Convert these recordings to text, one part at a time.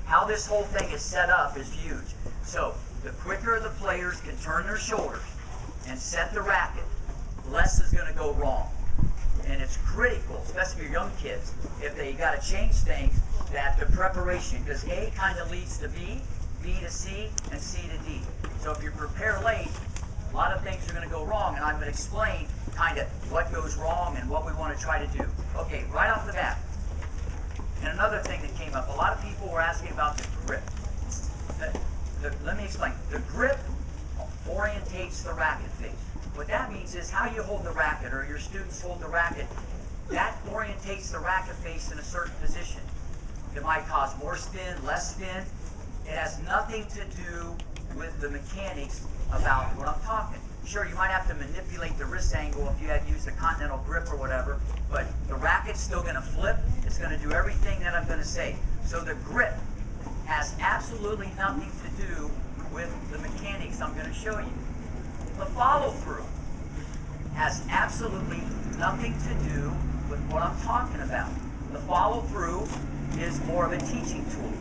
how this whole thing is set up is huge. So the quicker the players can turn their shoulders and set the racket, less is going to go wrong. And it's critical, especially for young kids, if they got to change things, that the preparation, because A kind of leads to B, B to C, and C to D. So if you prepare late, a lot of things are going to go wrong, and I'm going to explain kind of what goes wrong and what we want to try to do. Okay, right off the bat. And another thing that came up, a lot of people were asking about the grip. Let me explain. The grip orientates the racket face. What that means is how you hold the racket, or your students hold the racket, that orientates the racket face in a certain position. It might cause more spin, less spin. It has nothing to do with the mechanics about what I'm talking. Sure, you might have to manipulate the wrist angle if you had used a continental grip or whatever, but the racket's still going to flip. It's going to do everything that I'm going to say. So the grip has absolutely nothing to do with the mechanics I'm going to show you. The follow-through has absolutely nothing to do with what I'm talking about. The follow-through is more of a teaching tool.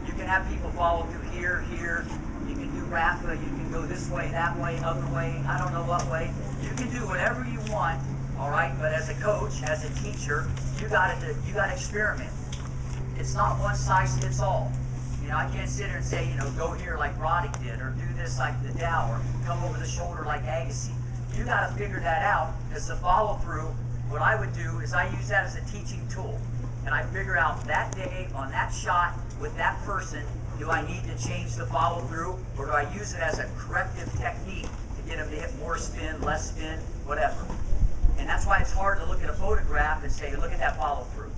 You can have people follow through here, here. You can do Rafa. You can go this way, that way, other way. I don't know what way. You can do whatever you want. All right. But as a coach, as a teacher, you got to experiment. It's not one size fits all. You know, I can't sit here and say, you know, go here like Roddick did, or do this like the Dow, or come over the shoulder like Agassi. You got to figure that out, because the follow-through, what I would do is I use that as a teaching tool. And I figure out that day, on that shot, with that person, do I need to change the follow-through, or do I use it as a corrective technique to get them to hit more spin, less spin, whatever. And that's why it's hard to look at a photograph and say, look at that follow-through.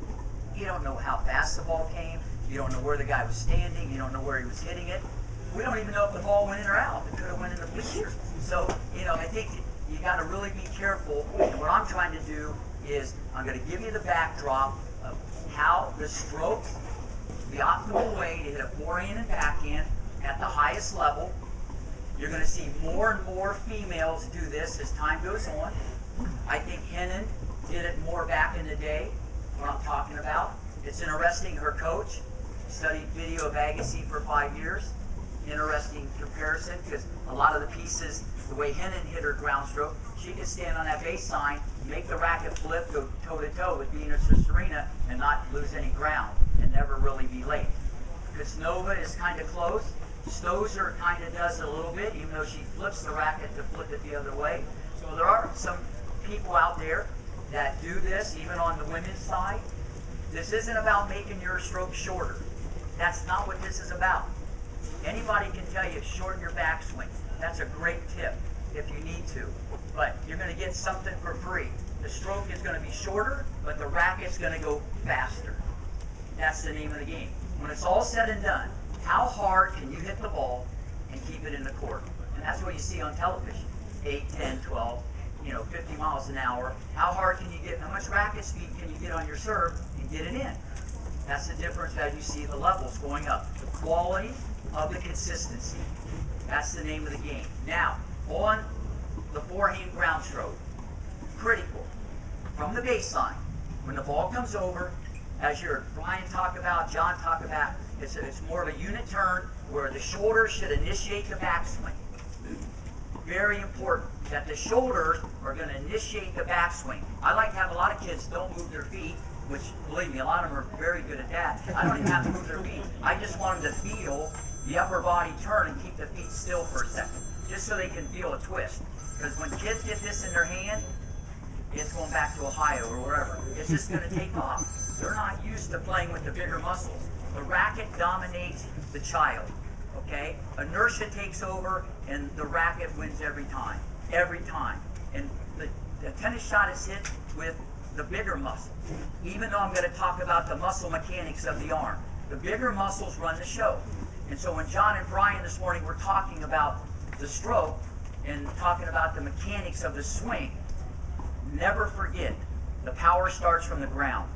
You don't know how fast the ball came. You don't know where the guy was standing. You don't know where he was hitting it. We don't even know if the ball went in or out. It could have went in the bleachers. So, you know, I think you got to really be careful. And what I'm trying to do is I'm going to give you the backdrop of how the stroke, the optimal way to hit a forehand and backhand at the highest level. You're going to see more and more females do this as time goes on. I think Hennen did it more back in the day, what I'm talking about. It's interesting, her coach studied video of Agassi for 5 years. Interesting comparison, because a lot of the pieces, the way Hennen hit her ground stroke, she could stand on that baseline, make the racket flip, go toe-to-toe with Venus or Serena, and not lose any ground, and never really be late. Kuznova is kind of close. Stosur kind of does it a little bit, even though she flips the racket to flip it the other way. So there are some people out there that do this, even on the women's side. This isn't about making your stroke shorter. That's not what this is about. Anybody can tell you shorten your backswing. That's a great tip if you need to. But you're going to get something for free. The stroke is going to be shorter, but the racket's going to go faster. That's the name of the game. When it's all said and done, how hard can you hit the ball and keep it in the court? And that's what you see on television. 8, 10, 12, 50 miles an hour. How hard can you get, how much racket speed can you get on your serve and get it in? That's the difference as you see the levels going up. The quality of the consistency. That's the name of the game. Now, on the forehand ground stroke, critical. From the baseline, when the ball comes over, as you heard Brian talk about, John talk about, it's more of a unit turn where the shoulders should initiate the backswing. Very important that the shoulders are going to initiate the backswing. I like to have a lot of kids don't move their feet, which, believe me, a lot of them are very good at that. I don't even have to move their feet. I just want them to feel the upper body turn and keep the feet still for a second, just so they can feel a twist. Because when kids get this in their hand, it's going back to Ohio or wherever. It's just going to take off. They're not used to playing with the bigger muscles. The racket dominates the child. Okay? Inertia takes over, and the racket wins every time. Every time. And the tennis shot is hit with the bigger muscles. Even though I'm going to talk about the muscle mechanics of the arm. The bigger muscles run the show. And so when John and Brian this morning were talking about the stroke and talking about the mechanics of the swing, never forget, the power starts from the ground.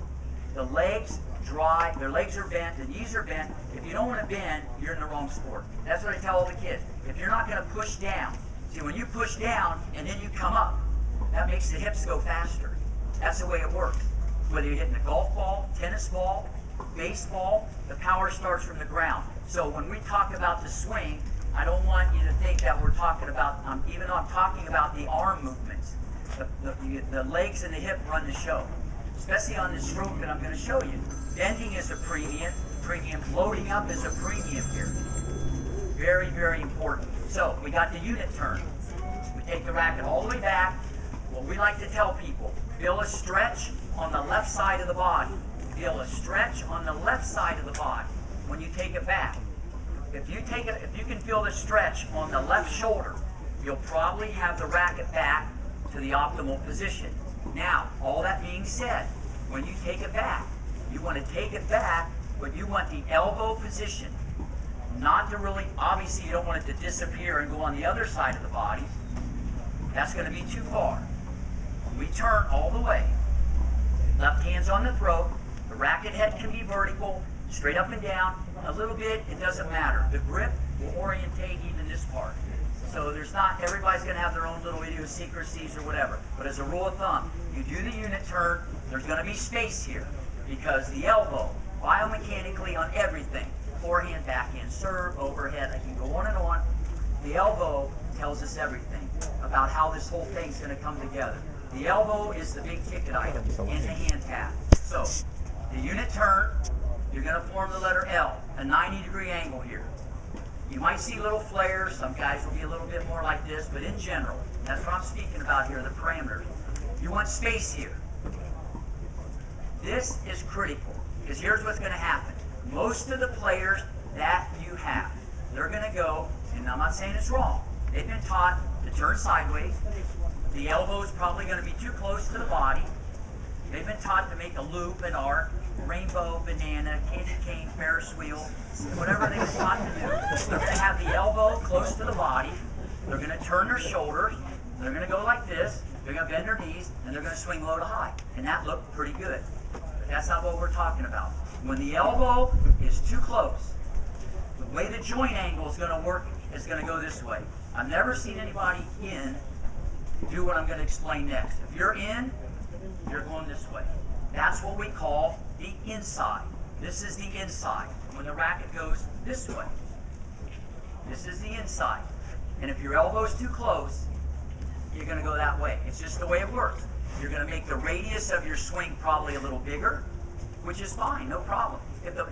The legs dry, their legs are bent, the knees are bent. If you don't want to bend, you're in the wrong sport. That's what I tell all the kids. If you're not going to push down, see, when you push down and then you come up, that makes the hips go faster. That's the way it works. Whether you're hitting a golf ball, tennis ball, Baseball, the power starts from the ground. So when we talk about the swing, I don't want you to think that we're talking about, I'm talking about the arm movements. The legs and the hip run the show, especially on this stroke that I'm going to show you. Bending is a premium. Loading up is a premium here. Very, very important. So we got the unit turn. We take the racket all the way back. What we like to tell people, feel a stretch on the left side of the body. Feel a stretch on the left side of the body when you take it back. If you can feel the stretch on the left shoulder, you'll probably have the racket back to the optimal position. Now, all that being said, when you take it back, you want to take it back, but you want the elbow position. Not to really, obviously you don't want it to disappear and go on the other side of the body. That's going to be too far. We turn all the way. Left hand's on the throat. The racket head can be vertical, straight up and down. A little bit, it doesn't matter. The grip will orientate even this part. So everybody's going to have their own little idiosyncrasies or whatever. But as a rule of thumb, you do the unit turn, there's going to be space here. Because the elbow, biomechanically on everything, forehand, backhand, serve, overhead, I can go on and on. The elbow tells us everything about how this whole thing's going to come together. The elbow is the big ticket item in the hand tap. So, the unit turn, you're going to form the letter L, a 90-degree angle here. You might see little flares, some guys will be a little bit more like this, but in general, that's what I'm speaking about here, the parameters. You want space here. This is critical, because here's what's going to happen. Most of the players that you have, they're going to go, and I'm not saying it's wrong, they've been taught to turn sideways. The elbow is probably going to be too close to the body. They've been taught to make a loop, an arc, rainbow, banana, candy cane, Ferris wheel, whatever they've been taught to do. They're going to have the elbow close to the body. They're going to turn their shoulders. They're going to go like this. They're going to bend their knees, and they're going to swing low to high. And that looked pretty good. But that's not what we're talking about. When the elbow is too close, the way the joint angle is going to work is going to go this way. I've never seen anybody do what I'm going to explain next. If you're in, you're going this way. That's what we call the inside. This is the inside. When the racket goes this way, this is the inside. And if your elbow's too close, you're going to go that way. It's just the way it works. You're going to make the radius of your swing probably a little bigger, which is fine, no problem.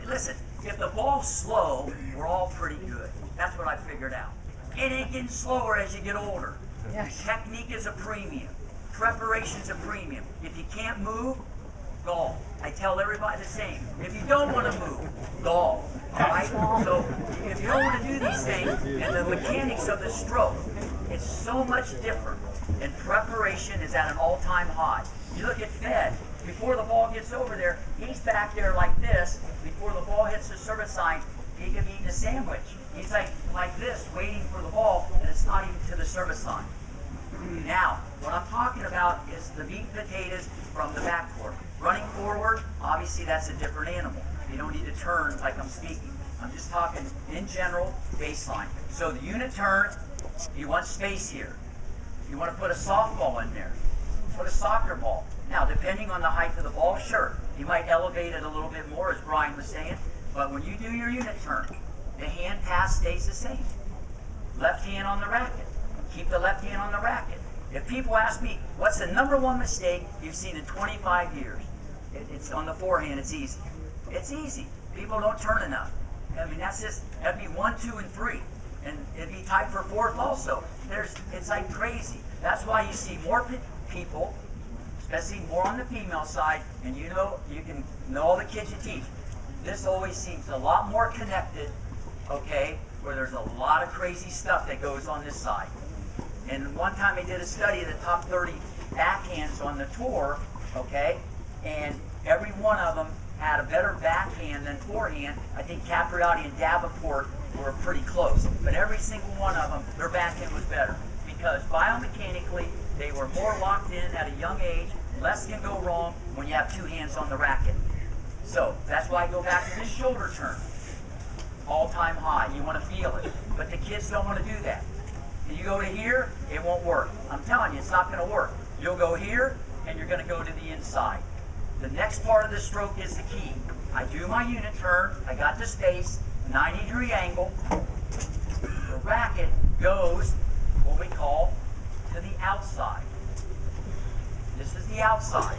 Listen, if the ball's slow, we're all pretty good. That's what I figured out. It ain't getting slower as you get older. Yes. Technique is a premium. Preparation's a premium. If you can't move, golf. I tell everybody the same. If you don't want to move, golf. Right? So if you don't want to do these things, and the mechanics of the stroke, it's so much different. And preparation is at an all-time high. You look at Fed. Before the ball gets over there, he's back there like this. Before the ball hits the service sign, he could be eating a sandwich. He's like this, waiting for the ball, and it's not even to the service line. Now, what I'm talking about is the meat and potatoes from the backcourt. Running forward, obviously that's a different animal. You don't need to turn like I'm speaking. I'm just talking in general, baseline. So the unit turn, you want space here. You want to put a softball in there. Put a soccer ball. Now, depending on the height of the ball, sure, you might elevate it a little bit more, as Brian was saying. But when you do your unit turn, the hand pass stays the same. Left hand on the racket. Keep the left hand on the racket. If people ask me, what's the #1 mistake you've seen in 25 years? It's on the forehand, it's easy. It's easy. People don't turn enough. I mean, that'd be 1, 2, and 3. And it'd be tied for 4th also. It's like crazy. That's why you see more people, especially more on the female side, and you can know all the kids you teach. This always seems a lot more connected, okay, where there's a lot of crazy stuff that goes on this side. And one time they did a study of the top 30 backhands on the tour, okay, and every one of them had a better backhand than forehand. I think Capriati and Davenport were pretty close, but every single one of them, their backhand was better because biomechanically they were more locked in at a young age. Less can go wrong when you have 2 hands on the racket. So that's why I go back to this shoulder turn. All-time high. You want to feel it, but the kids don't want to do that. If you go to here, it won't work. I'm telling you, it's not going to work. You'll go here, and you're going to go to the inside. The next part of the stroke is the key. I do my unit turn, I got the space, 90-degree angle. The racket goes what we call to the outside. This is the outside.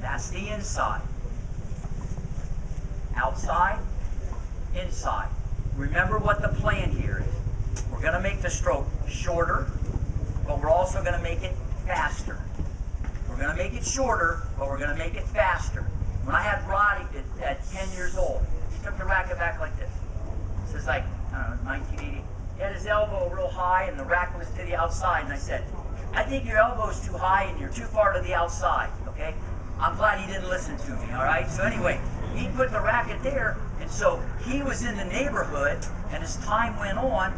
That's the inside. Outside, inside. Remember what the plan here is. We're going to make the stroke shorter, but we're also going to make it faster. We're going to make it shorter, but we're going to make it faster. When I had Roddy at 10 years old, he took the racket back like this. This is like, I don't know, 1980. He had his elbow real high and the racket was to the outside. And I said, I think your elbow's too high and you're too far to the outside, okay? I'm glad he didn't listen to me, all right? So anyway, he put the racket there, and so he was in the neighborhood, and as time went on,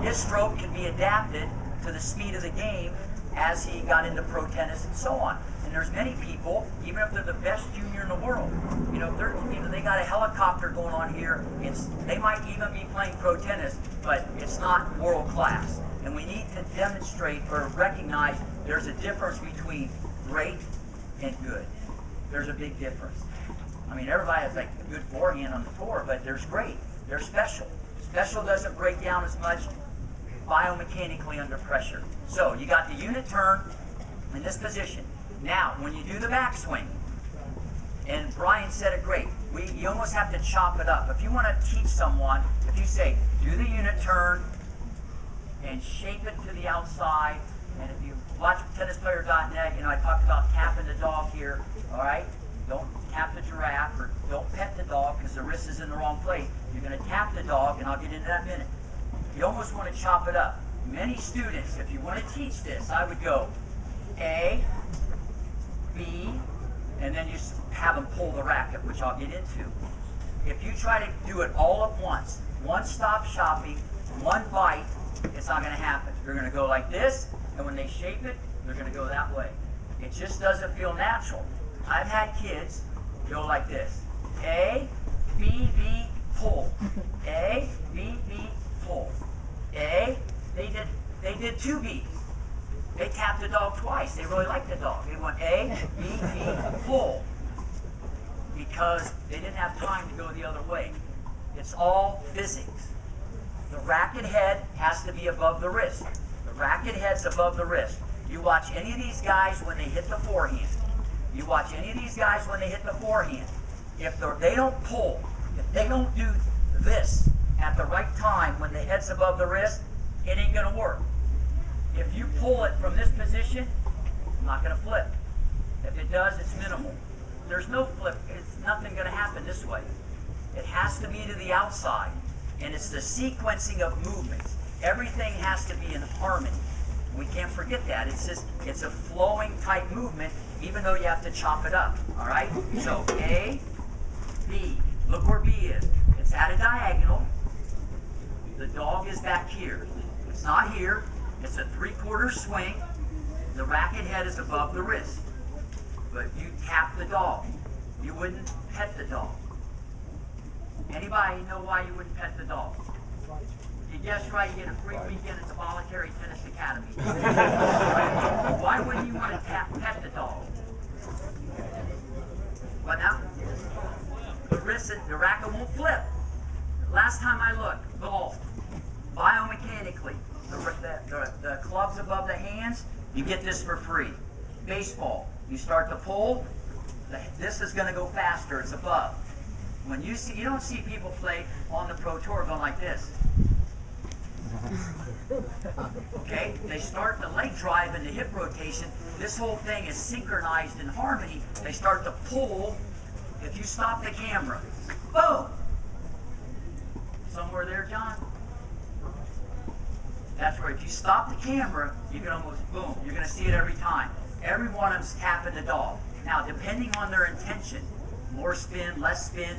his stroke could be adapted to the speed of the game as he got into pro tennis and so on. And there's many people, even if they're the best junior in the world, you know, they got a helicopter going on here. They might even be playing pro tennis, but it's not world class. And we need to demonstrate or recognize there's a difference between great and good. There's a big difference. I mean, everybody has like a good forehand on the tour, but there's great. There's special. Special doesn't break down as much biomechanically under pressure. So you got the unit turn in this position. Now, when you do the backswing, and Brian said it great, you almost have to chop it up. If you want to teach someone, if you say, do the unit turn and shape it to the outside, and if you watch tennisplayer.net, you know, I talked about tapping the dog here, all right? Don't tap the giraffe or don't pet the dog because the wrist is in the wrong place. You're going to tap the dog, and I'll get into that in a minute. You almost want to chop it up. Many students, if you want to teach this, I would go A, B, and then you have them pull the racket, which I'll get into. If you try to do it all at once, one stop shopping, one bite, it's not going to happen. You're going to go like this, and when they shape it, they're going to go that way. It just doesn't feel natural. I've had kids go like this. A, B, B, pull. A, B, B, pull. A, they did two B's. They tapped the dog twice. They really liked the dog. They went A, B, B, pull. Because they didn't have time to go the other way. It's all physics. The racket head has to be above the wrist. The racket head's above the wrist. You watch any of these guys when they hit the forehand. You watch any of these guys when they hit the forehand. If they don't pull, if they don't do this at the right time when the head's above the wrist, it ain't going to work. If you pull it from this position, it's not going to flip. If it does, it's minimal. There's no flip. It's nothing going to happen this way. It has to be to the outside. And it's the sequencing of movements. Everything has to be in harmony. We can't forget that. It's just, it's a flowing type movement, even though you have to chop it up. All right? So A, B. Look where B is. It's at a diagonal. The dog is back here. It's not here. It's a 3/4 swing. The racket head is above the wrist. But you tap the dog. You wouldn't pet the dog. Anybody know why you wouldn't pet the dog? If you guess right, you get a free weekend at the Voluntary Tennis Academy. Why wouldn't you want to pet the dog? What now? The racket won't flip. Last time I looked, golf, biomechanically, the clubs above the hands, you get this for free. Baseball, you start to pull, this is going to go faster, it's above. When you don't see people play on the Pro Tour going like this. Okay, they start the leg drive and the hip rotation. This whole thing is synchronized in harmony. They start to pull. If you stop the camera, boom! Somewhere there, John? That's where if you stop the camera, you can almost, boom, you're going to see it every time. Every one of them's tapping the dog. Now, depending on their intention, more spin, less spin,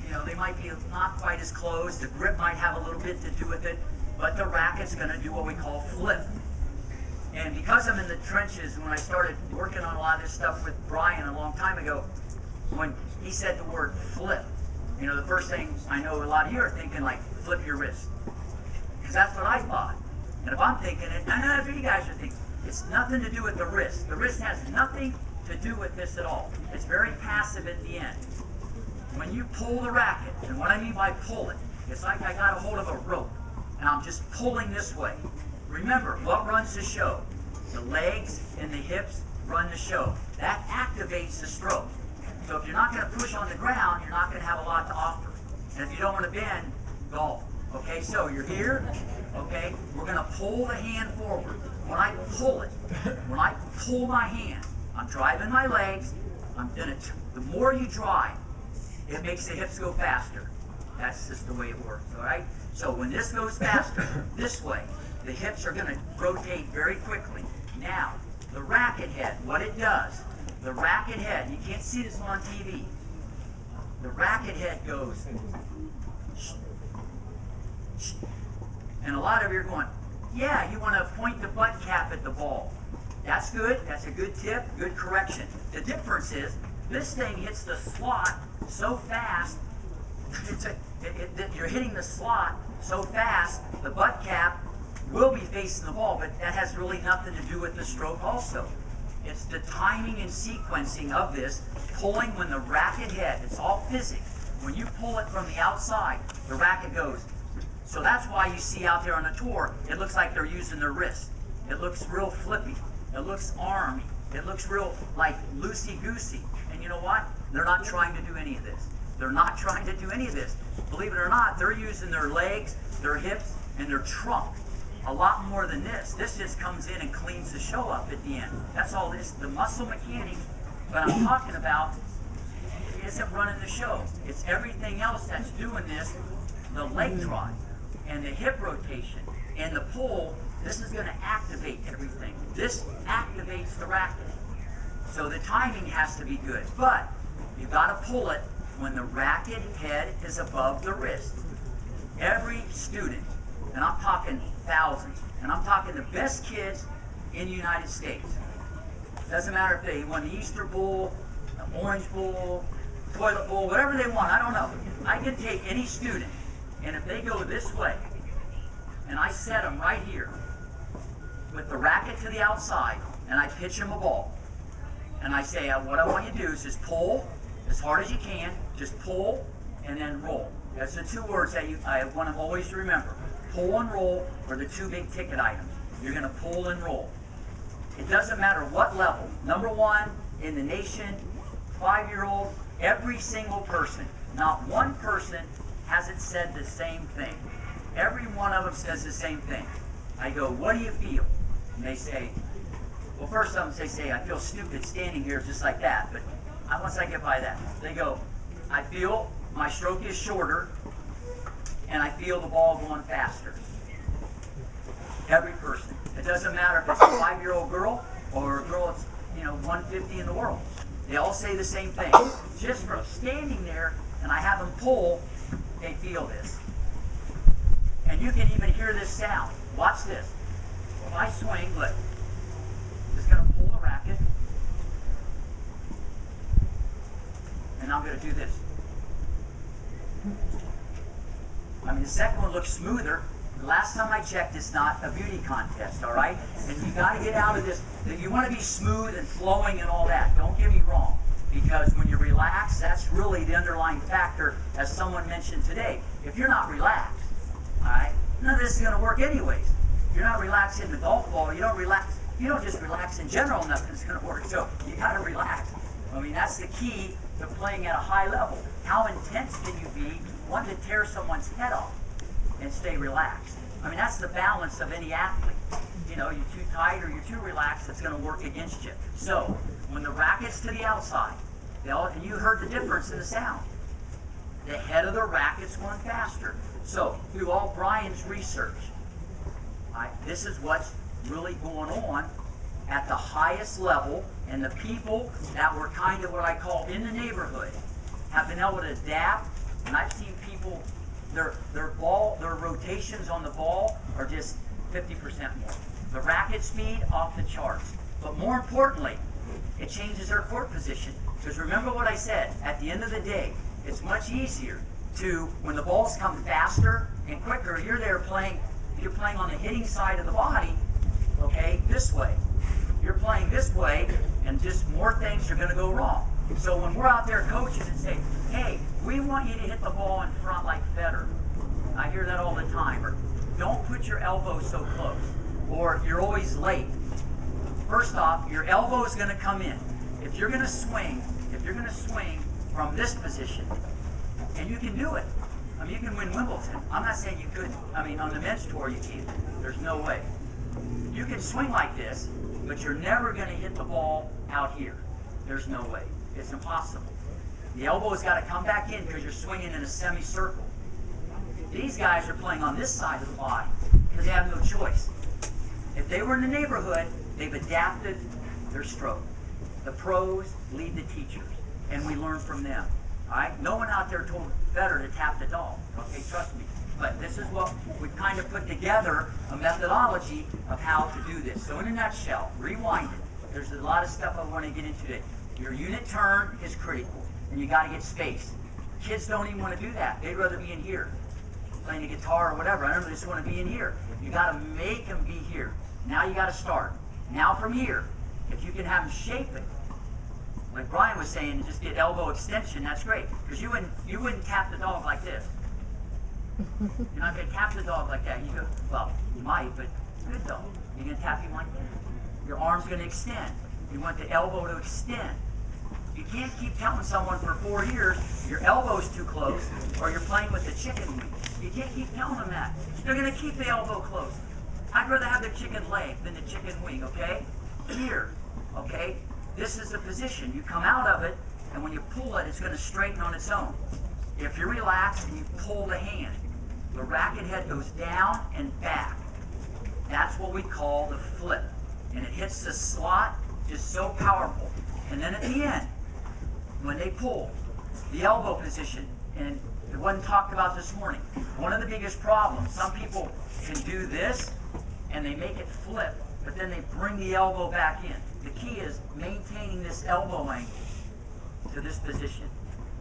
you know, they might be not quite as close. The grip might have a little bit to do with it, but the racket's going to do what we call flip. And because I'm in the trenches, when I started working on a lot of this stuff with Brian a long time ago, when he said the word flip, you know, the first thing I know a lot of you are thinking like, flip your wrist. Because that's what I thought. And if I'm thinking it, I know if you guys are thinking, it's nothing to do with the wrist. The wrist has nothing to do with this at all. It's very passive at the end. When you pull the racket, and what I mean by pull it, it's like I got a hold of a rope, and I'm just pulling this way. Remember, what runs the show? The legs and the hips run the show. That activates the stroke. So if you're not going to push on the ground, you're not going to have a lot to offer. And if you don't want to bend, golf. Okay, so you're here, okay, we're going to pull the hand forward. When I pull it, when I pull my hand, I'm driving my legs, the more you drive, it makes the hips go faster. That's just the way it works, all right? So when this goes faster, this way, the hips are going to rotate very quickly. Now, the racket head, what it does, the racket head, you can't see this on TV, the racket head goes, and a lot of you are going, yeah, you want to point the butt cap at the ball. That's good. That's a good tip, good correction. The difference is this thing hits the slot so fast, you're hitting the slot so fast, the butt cap will be facing the ball, but that has really nothing to do with the stroke also. It's the timing and sequencing of this, pulling when the racket head, it's all physics. When you pull it from the outside, the racket goes. So that's why you see out there on the tour, it looks like they're using their wrist. It looks real flippy. It looks army. It looks real like loosey-goosey. And you know what? They're not trying to do any of this. They're not trying to do any of this. Believe it or not, they're using their legs, their hips, and their trunk. A lot more than this. This just comes in and cleans the show up at the end. That's all this. The muscle mechanics that I'm talking about isn't running the show. It's everything else that's doing this. The leg drive and the hip rotation and the pull. This is going to activate everything. This activates the racket. So the timing has to be good. But you've got to pull it when the racket head is above the wrist. Every student, and I'm talking thousands, and I'm talking the best kids in the United States. Doesn't matter if they won the Easter Bowl, the Orange Bowl, Toilet Bowl, whatever they want, I don't know. I can take any student, and if they go this way, and I set them right here, with the racket to the outside, and I pitch them a ball, and I say, what I want you to do is just pull as hard as you can, just pull, and then roll. That's the two words that I want to always remember. Pull and roll are the two big ticket items. You're going to pull and roll. It doesn't matter what level. Number one in the nation, 5-year-old, every single person. Not one person hasn't said the same thing. Every one of them says the same thing. I go, what do you feel? And they say, well, first of them they say, I feel stupid standing here just like that. But once I get by that, they go, I feel my stroke is shorter, and I feel the ball going faster. Every person. It doesn't matter if it's a 5-year-old girl or a girl that's 150 in the world. They all say the same thing. Just from standing there, and I have them pull, they feel this. And you can even hear this sound. Watch this. If I swing, look. Just going to pull the racket. And I'm going to do this. I mean, the second one looks smoother. The last time I checked, it's not a beauty contest, all right? And you got to get out of this. You want to be smooth and flowing and all that. Don't get me wrong. Because when you relax, that's really the underlying factor, as someone mentioned today. If you're not relaxed, all right, none of this is going to work anyways. If you're not relaxed in the golf ball, you don't relax. You don't just relax in general, nothing's going to work. So you got to relax. I mean, that's the key to playing at a high level. How intense can you be, wanting to tear someone's head off and stay relaxed? I mean, that's the balance of any athlete. You're too tight or you're too relaxed, it's going to work against you. So, when the racket's to the outside, and you heard the difference in the sound. The head of the racket's going faster. So, through all Brian's research, this is what's really going on at the highest level, and the people that were kind of what I call in the neighborhood have been able to adapt. And I've seen people, their rotations on the ball are just 50% more. The racket speed off the charts. But more importantly, it changes their court position. Because remember what I said, at the end of the day, it's much easier to, when the balls come faster and quicker, you're playing on the hitting side of the body, okay, this way. You're playing this way, and just more things are going to go wrong. So when we're out there coaching and say, hey, we want you to hit the ball in front like Federer. I hear that all the time. Or don't put your elbow so close. Or you're always late. First off, your elbow is going to come in. If you're going to swing from this position, and you can do it. I mean, you can win Wimbledon. I'm not saying you couldn't. I mean, on the men's tour, you can't. There's no way. You can swing like this, but you're never going to hit the ball out here. There's no way. It's impossible. The elbow's got to come back in because you're swinging in a semicircle. These guys are playing on this side of the body because they have no choice. If they were in the neighborhood, they've adapted their stroke. The pros lead the teachers, and we learn from them. All right? No one out there told Federer to tap the dog. Okay, trust me. But this is what we've kind of put together, a methodology of how to do this. So in a nutshell, rewind it. There's a lot of stuff I want to get into today. Your unit turn is critical, and you got to get space. Kids don't even want to do that. They'd rather be in here, playing the guitar or whatever. I don't just want to be in here. You got to make them be here. Now you got to start. Now from here, if you can have them shape it, like Brian was saying, just get elbow extension, that's great. Because you wouldn't tap the dog like this. You're not going to tap the dog like that. You go, well, you might, but good dog. You're going to tap him like that. Your arm's going to extend. You want the elbow to extend. You can't keep telling someone for 4 years your elbow's too close or you're playing with the chicken wing. You can't keep telling them that. They're going to keep the elbow close. I'd rather have the chicken leg than the chicken wing, okay? Here, okay? This is the position. You come out of it, and when you pull it, it's going to straighten on its own. If you relax and you pull the hand, the racket head goes down and back. That's what we call the flip. And it hits the slot just so powerful. And then at the end, when they pull, the elbow position, and it wasn't talked about this morning, one of the biggest problems, some people can do this, and they make it flip, but then they bring the elbow back in. The key is maintaining this elbow angle to this position.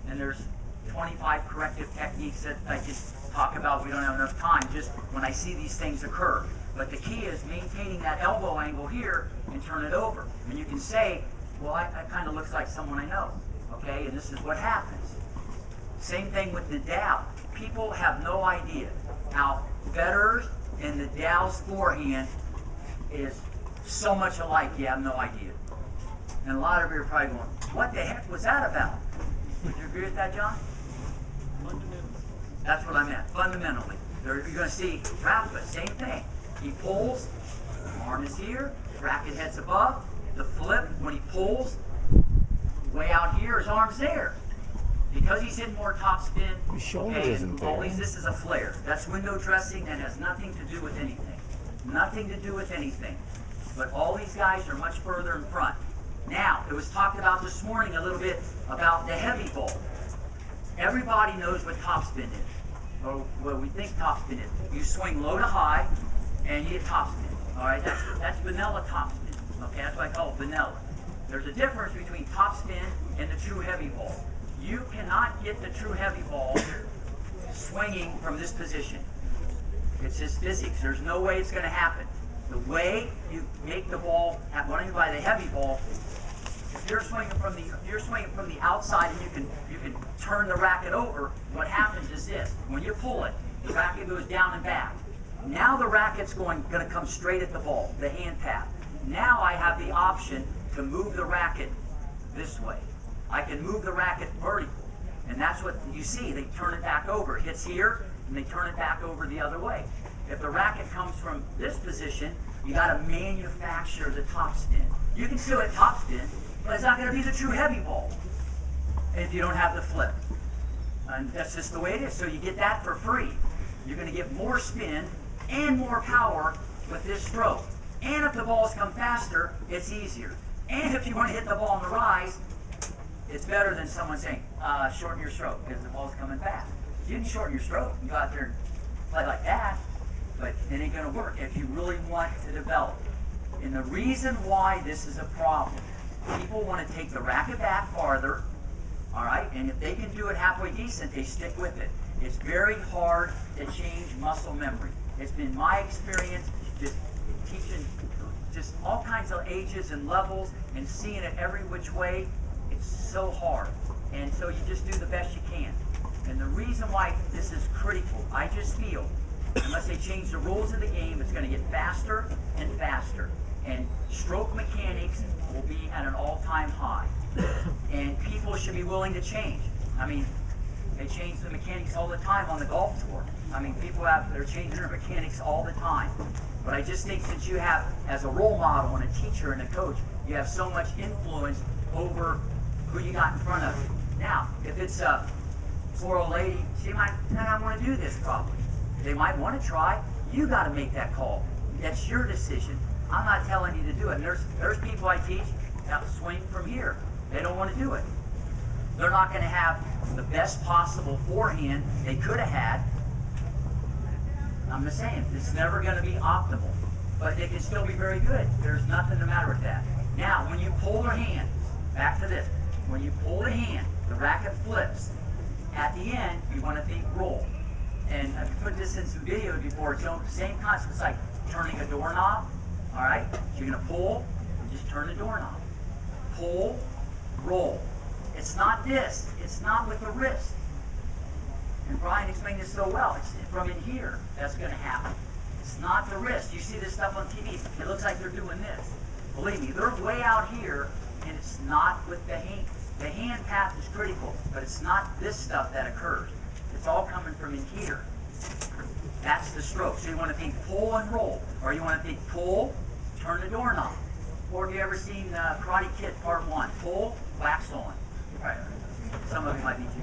And there's 25 corrective techniques that I could talk about. We don't have enough time just when I see these things occur. But the key is maintaining that elbow angle here and turn it over. And you can say, well, that kind of looks like someone I know. Okay, and this is what happens. Same thing with the Dow. People have no idea how Federer's and the Dow's forehand is so much alike, you have no idea. And a lot of you are probably going, what the heck was that about? Would you agree with that, John? Fundamentally. That's what I meant, fundamentally. You're going to see Rafa, same thing. He pulls, arm is here, racket head's above, the flip, when he pulls, way out here, his arm's there. Because he's hitting more topspin, His shoulder okay, isn't there. always this is a flare. That's window dressing, that has nothing to do with anything. Nothing to do with anything. But all these guys are much further in front. Now, it was talked about this morning a little bit about the heavy ball. Everybody knows what topspin is, or what we think topspin is. You swing low to high, and you get topspin. All right, that's vanilla topspin. Okay, that's what I call it, vanilla. There's a difference between topspin and the true heavy ball. You cannot get the true heavy ball swinging from this position. It's just physics. There's no way it's going to happen. The way you make the ball, what I mean by the heavy ball, if you're swinging from the outside and you can turn the racket over, what happens is this: when you pull it, the racket goes down and back. Now the racket's going to come straight at the ball, the hand path. Now I have the option to move the racket this way. I can move the racket vertical, and that's what you see. They turn it back over. It hits here, and they turn it back over the other way. If the racket comes from this position, you got to manufacture the topspin. You can still hit topspin, but it's not going to be the true heavy ball if you don't have the flip. And that's just the way it is. So you get that for free. You're going to get more spin and more power with this stroke. And if the balls come faster, it's easier. And if you want to hit the ball on the rise, it's better than someone saying, shorten your stroke because the ball's coming fast. You can shorten your stroke and go out there and play like that, but it ain't going to work if you really want to develop. And the reason why this is a problem, people want to take the racket back farther, all right, and if they can do it halfway decent, they stick with it. It's very hard to change muscle memory. It's been my experience, just teaching just all kinds of ages and levels and seeing it every which way. It's so hard. And so you just do the best you can. And the reason why this is critical, I just feel, unless they change the rules of the game, it's going to get faster and faster. And stroke mechanics will be at an all-time high. And people should be willing to change. I mean, they change the mechanics all the time on the golf tour. I mean, they're changing their mechanics all the time. But I just think since you have, as a role model and a teacher and a coach, you have so much influence over who you got in front of you. Now, if it's a poor old lady, she might not want to do this probably. They might want to try. You got to make that call. That's your decision. I'm not telling you to do it. And there's people I teach that swing from here. They don't want to do it. They're not going to have the best possible forehand they could have had. I'm just saying, it's never going to be optimal. But it can still be very good. There's nothing the matter with that. Now, when you pull their hand, back to this. When you pull the hand, the racket flips. At the end, you want to think roll. And I've put this in some videos before. It's the same concept. It's like turning a doorknob. All right? So you're going to pull, and just turn the doorknob. Pull, roll. It's not this. It's not with the wrist. And Brian explained this so well. It's from in here that's going to happen. It's not the wrist. You see this stuff on TV. It looks like they're doing this. Believe me, they're way out here, and it's not with the hand. The hand path is critical, but it's not this stuff that occurs. It's all coming from in here. That's the stroke. So you want to think pull and roll, or you want to think pull, turn the doorknob. Or have you ever seen Karate Kid Part 1? Pull, wax on. Right. Some of you might be too.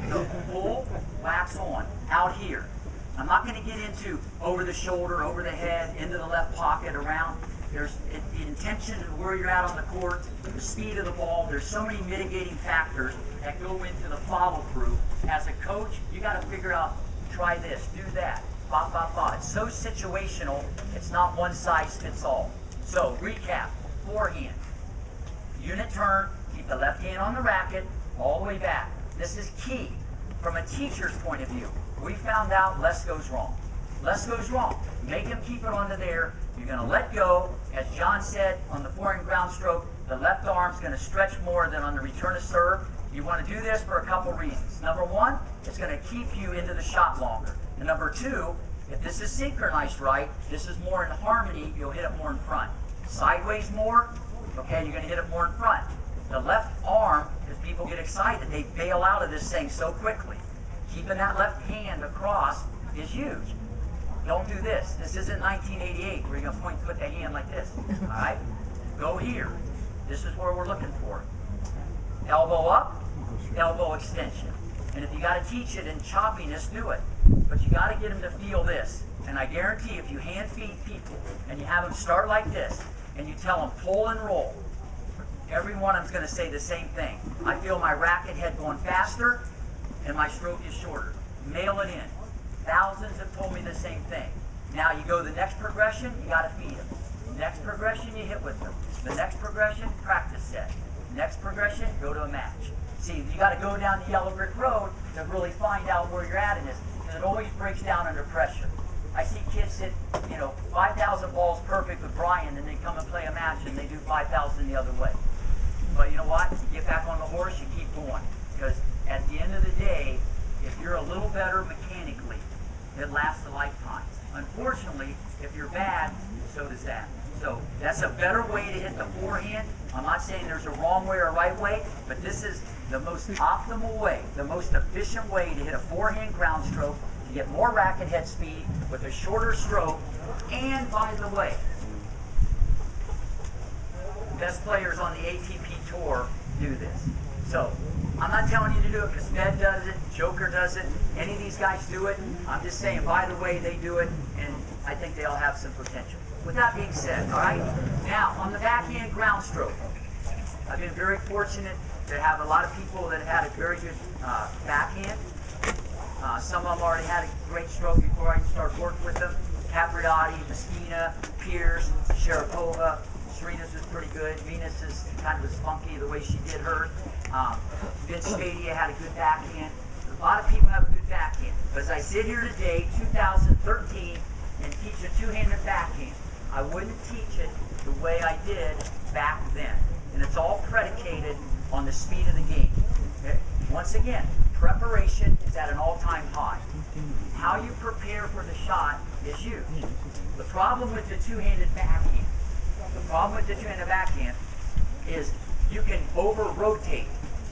So pull, wax on, out here. I'm not going to get into over the shoulder, over the head, into the left pocket, around. There's the intention of where you're at on the court, the speed of the ball. There's so many mitigating factors that go into the follow-through. As a coach, you got to figure out, try this, do that, ba, ba, ba. It's so situational, it's not one size fits all. So, recap, forehand. Unit turn, keep the left hand on the racket, all the way back. This is key from a teacher's point of view. We found out less goes wrong. Less goes wrong. Make him keep it onto there. You're going to let go. As John said, on the forehand ground stroke, the left arm's going to stretch more than on the return of serve. You want to do this for a couple reasons. Number one, it's going to keep you into the shot longer. And number two, if this is synchronized right, this is more in harmony, you'll hit it more in front. Sideways more, okay, you're going to hit it more in front. The left arm, as people get excited, they bail out of this thing so quickly. Keeping that left hand across is huge. Don't do this. This isn't 1988 where you're going to put the hand like this. All right? Go here. This is where we're looking for it. Elbow up, elbow extension. And if you got to teach it in choppiness, do it. But you got to get them to feel this. And I guarantee if you hand feed people and you have them start like this and you tell them pull and roll, every one of them's going to say the same thing. I feel my racket head going faster and my stroke is shorter. Mail it in. Thousands have told me the same thing. Now you go the next progression, you got to feed them. Next progression, you hit with them. The next progression, practice set. Next progression, go to a match. See, you got to go down the yellow brick road to really find out where you're at in this, because it always breaks down under pressure. I see kids hit, 5,000 balls perfect with Brian, and they come and play a match and they do 5,000 the other way. But you know what? You get back on the horse, you keep going. Because at the end of the day, if you're a little better mechanically, it lasts a lifetime. Unfortunately, if you're bad, so does that. So that's a better way to hit the forehand. I'm not saying there's a wrong way or a right way, but this is the most optimal way, the most efficient way to hit a forehand ground stroke, to get more racket head speed with a shorter stroke. And by the way, best players on the ATP Tour do this. So I'm not telling you to do it because Ned does it, Joker does it, any of these guys do it. I'm just saying, by the way, they do it, and I think they all have some potential. With that being said, all right, now on the backhand ground stroke, I've been very fortunate to have a lot of people that have had a very good backhand. Some of them already had a great stroke before I started working with them. Capriati, Messina, Pierce, Sharapova. Serena's was pretty good. Venus is kind of was funky the way she did hers. Vince Stadia had a good backhand. A lot of people have a good backhand. But as I sit here today, 2013, and teach a two-handed backhand, I wouldn't teach it the way I did back then. And it's all predicated on the speed of the game. Okay? Once again, preparation is at an all-time high. How you prepare for the shot is huge. The problem with the two-handed backhand, is you can over-rotate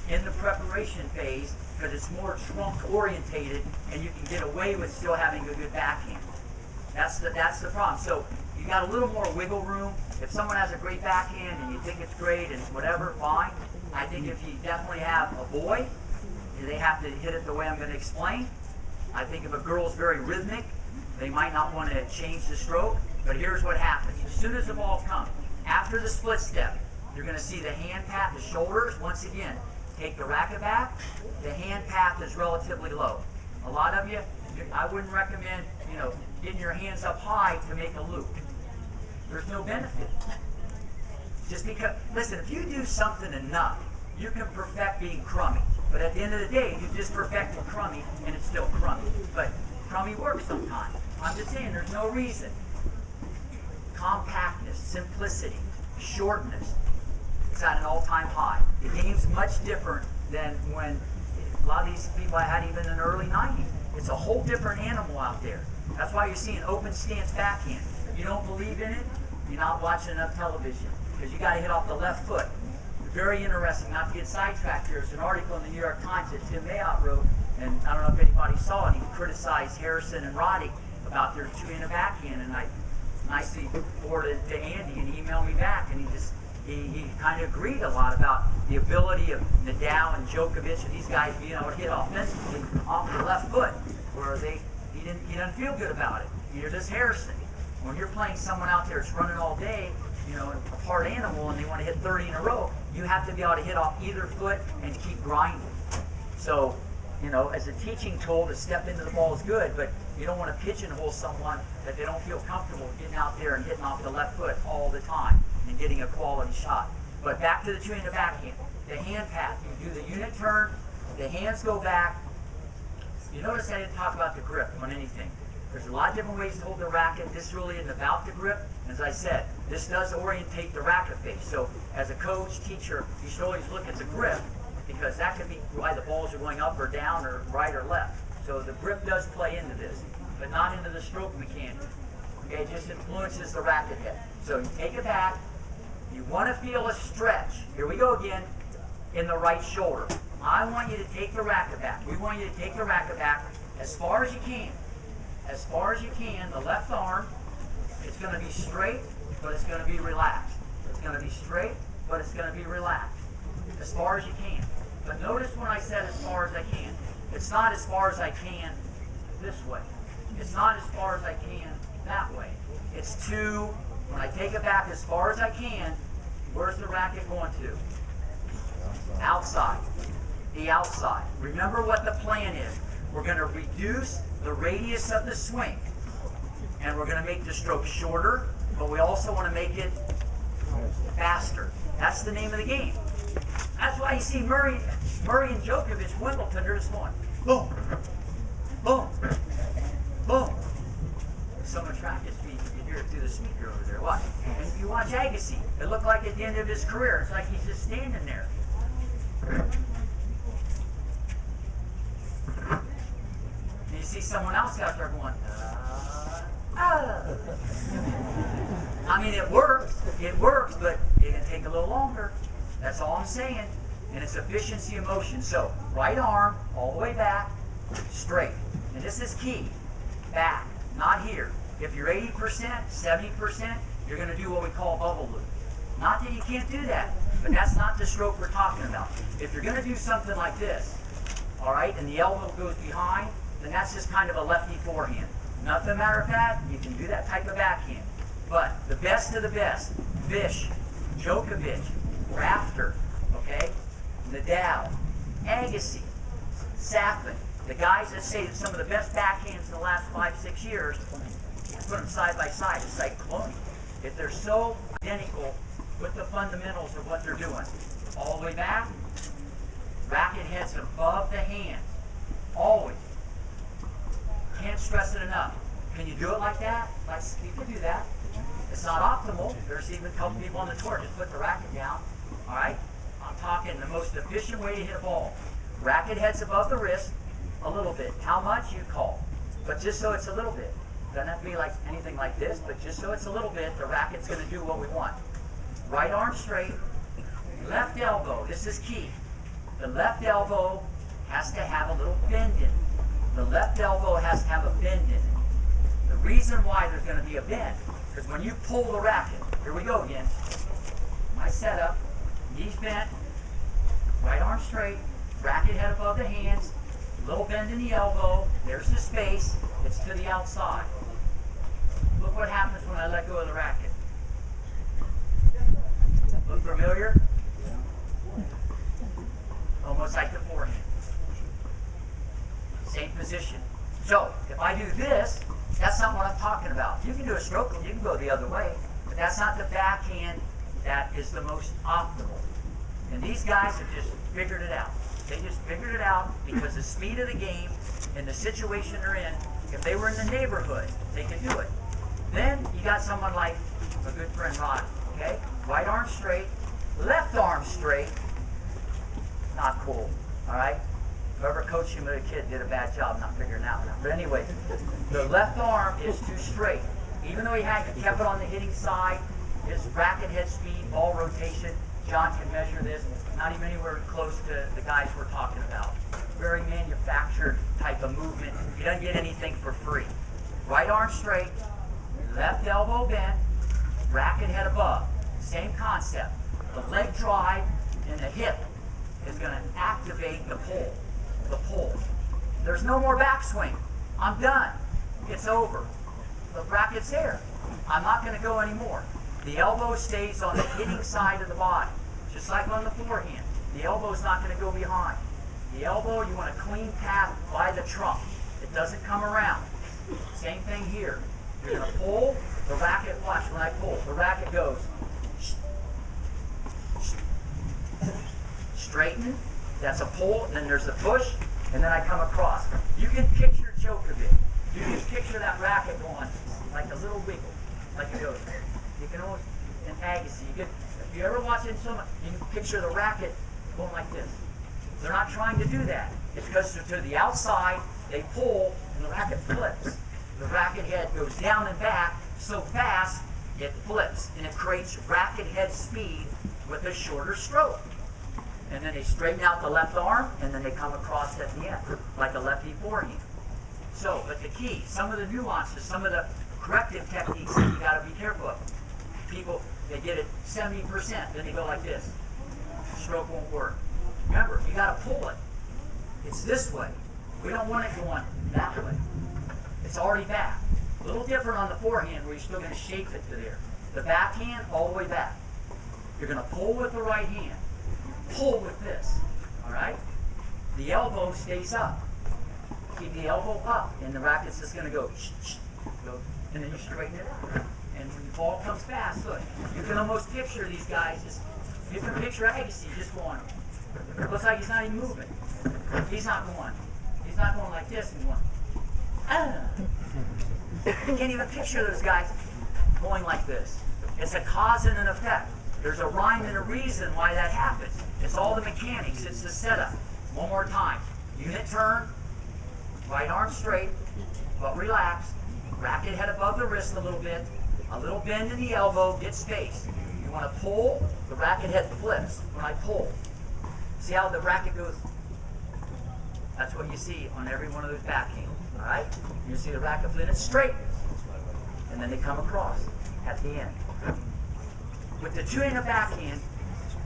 in the preparation phase because it's more trunk-orientated, and you can get away with still having a good backhand. That's the problem. So you got a little more wiggle room. If someone has a great backhand and you think it's great and whatever, fine. I think if you definitely have a boy, they have to hit it the way I'm going to explain. I think if a girl's very rhythmic, they might not want to change the stroke. But here's what happens. As soon as the ball comes, after the split step, you're going to see the hand pat, the shoulders. Once again, take the racket back. The hand path is relatively low. A lot of you, I wouldn't recommend, getting your hands up high to make a loop. There's no benefit. Just because, listen, if you do something enough, you can perfect being crummy. But at the end of the day, you just perfected crummy, and it's still crummy. But crummy works sometimes. I'm just saying, there's no reason. Compactness, simplicity, shortness, it's at an all-time high. The game's much different than when a lot of these people I had even in the early 90s. It's a whole different animal out there. That's why you're seeing open stance backhand. If you don't believe in it, you're not watching enough television, because you got to hit off the left foot. Very interesting, not to get sidetracked here. It's an article in the New York Times that Tim Mayotte wrote, and I don't know if anybody saw it. He criticized Harrison and Roddick about their two-handed backhand, and I nicely forwarded it to Andy, and he emailed me back, and he kind of agreed a lot about the ability of Nadal and Djokovic and these guys being able to hit offensively off the left foot, where he doesn't feel good about it. Neither does Harrison. When you're playing someone out there that's running all day, a part animal, and they want to hit 30 in a row, you have to be able to hit off either foot and keep grinding. So, as a teaching tool, to step into the ball is good, but you don't want to pigeonhole someone that they don't feel comfortable getting out there and hitting off the left foot all the time and getting a quality shot. But back to the two-handed backhand. The hand path, you do the unit turn, the hands go back. You notice I didn't talk about the grip on anything. There's a lot of different ways to hold the racket. This really isn't about the grip. As I said, this does orientate the racket face. So as a coach, teacher, you should always look at the grip, because that could be why the balls are going up or down or right or left. So the grip does play into this, but not into the stroke mechanics. Okay, it just influences the racket head. So you take it back. You want to feel a stretch. Here we go again, in the right shoulder. I want you to take the racket back. We want you to take the racket back as far as you can. As far as you can, the left arm, it's going to be straight, but it's going to be relaxed. It's going to be straight, but it's going to be relaxed. As far as you can. But notice when I said as far as I can, it's not as far as I can this way. It's not as far as I can that way. It's when I take it back as far as I can, where's the racket going to? Outside. The outside. Remember what the plan is. We're going to reduce the radius of the swing, and we're going to make the stroke shorter, but we also want to make it faster. That's the name of the game. That's why you see Murray and Djokovic, Wimbledon, they're just going boom, boom, boom. So much racket speed, you can hear it through the speaker over there. Watch. And if you watch Agassi, it looked like at the end of his career, it's like he's just standing there. And you see someone else out there going, I mean, it works, but it can take a little longer. That's all I'm saying. And it's efficiency of motion. So, right arm, all the way back, straight. And this is key. Back, not here. If you're 80%, 70%, you're going to do what we call a bubble loop. Not that you can't do that, but that's not the stroke we're talking about. If you're going to do something like this, all right, and the elbow goes behind, then that's just kind of a lefty forehand. Nothing matter of that, you can do that type of backhand. But the best of the best, Fish, Djokovic, Rafter, okay, Nadal, Agassi, Safin, the guys that say that some of the best backhands in the last 5-6 years, put them side by side, it's like cloning. If they're so identical with the fundamentals of what they're doing, all the way back, racket heads above the hands, always. Can't stress it enough. Can you do it like that? Like, you can do that. It's not optimal. There's even a couple people on the tour just put the racket down. All right? I'm talking the most efficient way to hit a ball. Racket heads above the wrist a little bit. How much you call. But just so it's a little bit. Doesn't have to be like anything like this, but just so it's a little bit, the racket's going to do what we want. Right arm straight. Left elbow. This is key. The left elbow has to have a little bend in it. The left elbow has to have a bend in it. The reason why there's going to be a bend, because when you pull the racket, here we go again. My setup, knees bent, right arm straight, racket head above the hands, little bend in the elbow, there's the space, it's to the outside. Look what happens when I let go of the racket. Look familiar? Almost like the forehand. Same position. So, if I do this, that's not what I'm talking about. You can do a stroke and you can go the other way, but that's not the backhand that is the most optimal. And these guys have just figured it out. They just figured it out because the speed of the game and the situation they're in, if they were in the neighborhood, they could do it. Then you got someone like a good friend Ronnie, okay? Right arm straight, left arm straight. Not cool, all right? Whoever coached him as a kid did a bad job not figuring that one out. But anyway, the left arm is too straight. Even though he kept it on the hitting side, his racket head speed, ball rotation, John can measure this, not even anywhere close to the guys we're talking about. Very manufactured type of movement. He doesn't get anything for free. Right arm straight, left elbow bent, racket head above. Same concept. The leg drive and the hip is going to activate the pull. The pull. There's no more backswing. I'm done. It's over. The racket's there. I'm not going to go anymore. The elbow stays on the hitting side of the body, just like on the forehand. The elbow's not going to go behind. The elbow, you want a clean path by the trunk. It doesn't come around. Same thing here. You're going to pull the racket. Watch when I pull. The racket goes straighten. That's a pull. And then there's the push. And then I come across. You can picture Joker bit. You can picture that racket going like a little wiggle, like it goes. You can almost, in Agassi, if you ever watch it so much, you can picture the racket going like this. They're not trying to do that. It's because to the outside, they pull, and the racket flips. The racket head goes down and back so fast, it flips, and it creates racket head speed with a shorter stroke. And then they straighten out the left arm, and then they come across at the end, like a lefty forehand. So, but the key, some of the nuances, some of the corrective techniques that you got to be careful of. People, they get it 70%, then they go like this. Stroke won't work. Remember, you got to pull it. It's this way. We don't want it going that way. It's already back. A little different on the forehand where you're still going to shape it to there. The backhand, all the way back. You're going to pull with the right hand. Pull with this. All right? The elbow stays up. Keep the elbow up, and the racket's just going to go, and then you straighten it out. And when the ball comes fast, look, you can almost picture these guys just, you can picture Agassi just going, it looks like he's not even moving. He's not going like this and going, You can't even picture those guys going like this. It's a cause and an effect. There's a rhyme and a reason why that happens. It's all the mechanics, it's the setup. One more time. Unit turn, right arm straight, but relaxed. Racket head above the wrist a little bend in the elbow, get space. You want to pull, the racket head flips when I pull. See how the racket goes? That's what you see on every one of those backhands, all right? You see the racket flip, it's straight, and then they come across at the end. With the two-handed backhand,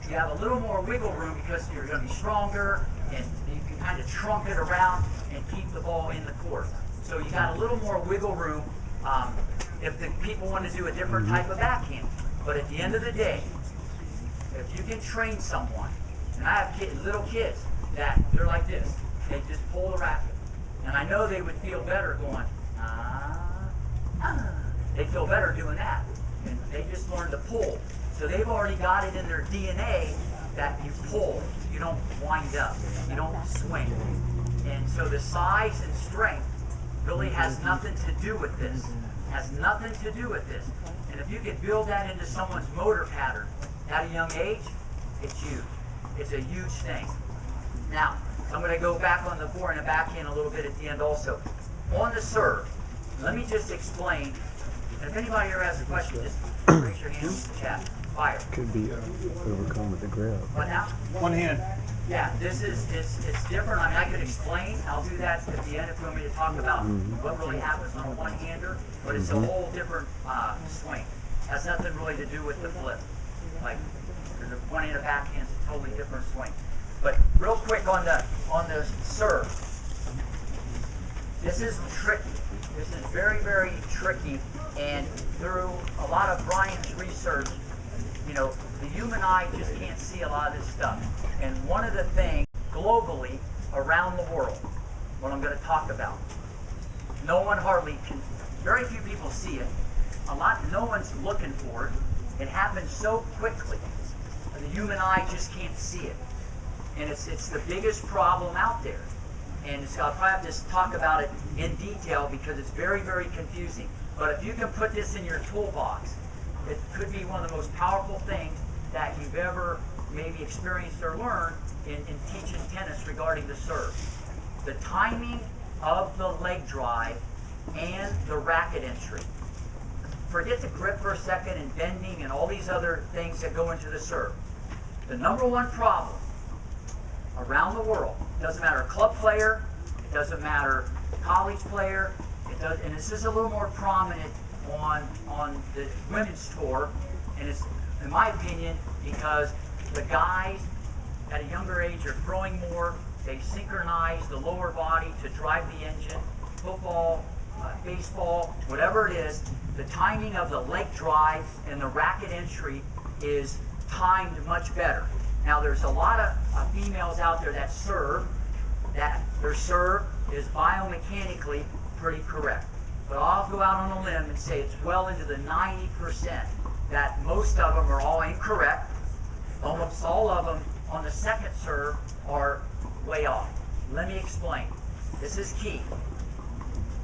you have a little more wiggle room because you're going to be stronger, and you can kind of trunk it around and keep the ball in the court. So you got a little more wiggle room if the people want to do a different type of backhand. But at the end of the day, if you can train someone, and I have little kids that they're like this, they just pull the racket. And I know they would feel better going, they feel better doing that. And they just learned to pull. So they've already got it in their DNA that you pull. You don't wind up. You don't swing. And so the size and strength really has nothing to do with this. Has nothing to do with this. And if you could build that into someone's motor pattern at a young age, it's huge. It's a huge thing. Now, I'm going to go back on the forehand and backhand a little bit at the end also. On the serve, let me just explain. And if anybody here has a question, just raise your hand in the chat. Fire. Could be overcome with the grab. What now? One hand. Yeah, this is it's different. I mean, I could explain. I'll do that at the end if you want me to talk about what really happens on a one-hander. But it's a whole different swing. Has nothing really to do with the flip. Like the one-hander backhand is a totally different swing. But real quick on the serve. This is tricky. This is very, very tricky. And through a lot of Brian's research, you know, the human eye just can't see a lot of this stuff. And one of the things globally around the world, what I'm going to talk about, no one hardly can, very few people see it. No one's looking for it. It happens so quickly. The human eye just can't see it. And it's the biggest problem out there. And so I'll probably have to talk about it in detail because it's very, very confusing. But if you can put this in your toolbox, it could be one of the most powerful things that you've ever maybe experienced or learned in teaching tennis regarding the serve. The timing of the leg drive and the racket entry. Forget the grip for a second and bending and all these other things that go into the serve. The number one problem around the world, it doesn't matter club player, it doesn't matter college player, and this is a little more prominent on the women's tour, and it's, in my opinion, because the guys at a younger age are throwing more, they synchronize the lower body to drive the engine, football, baseball, whatever it is, the timing of the leg drive and the racket entry is timed much better. Now there's a lot of females out there that serve, that their serve is biomechanically pretty correct. But I'll go out on a limb and say it's well into the 90% that most of them are all incorrect. Almost all of them on the second serve are way off. Let me explain. This is key.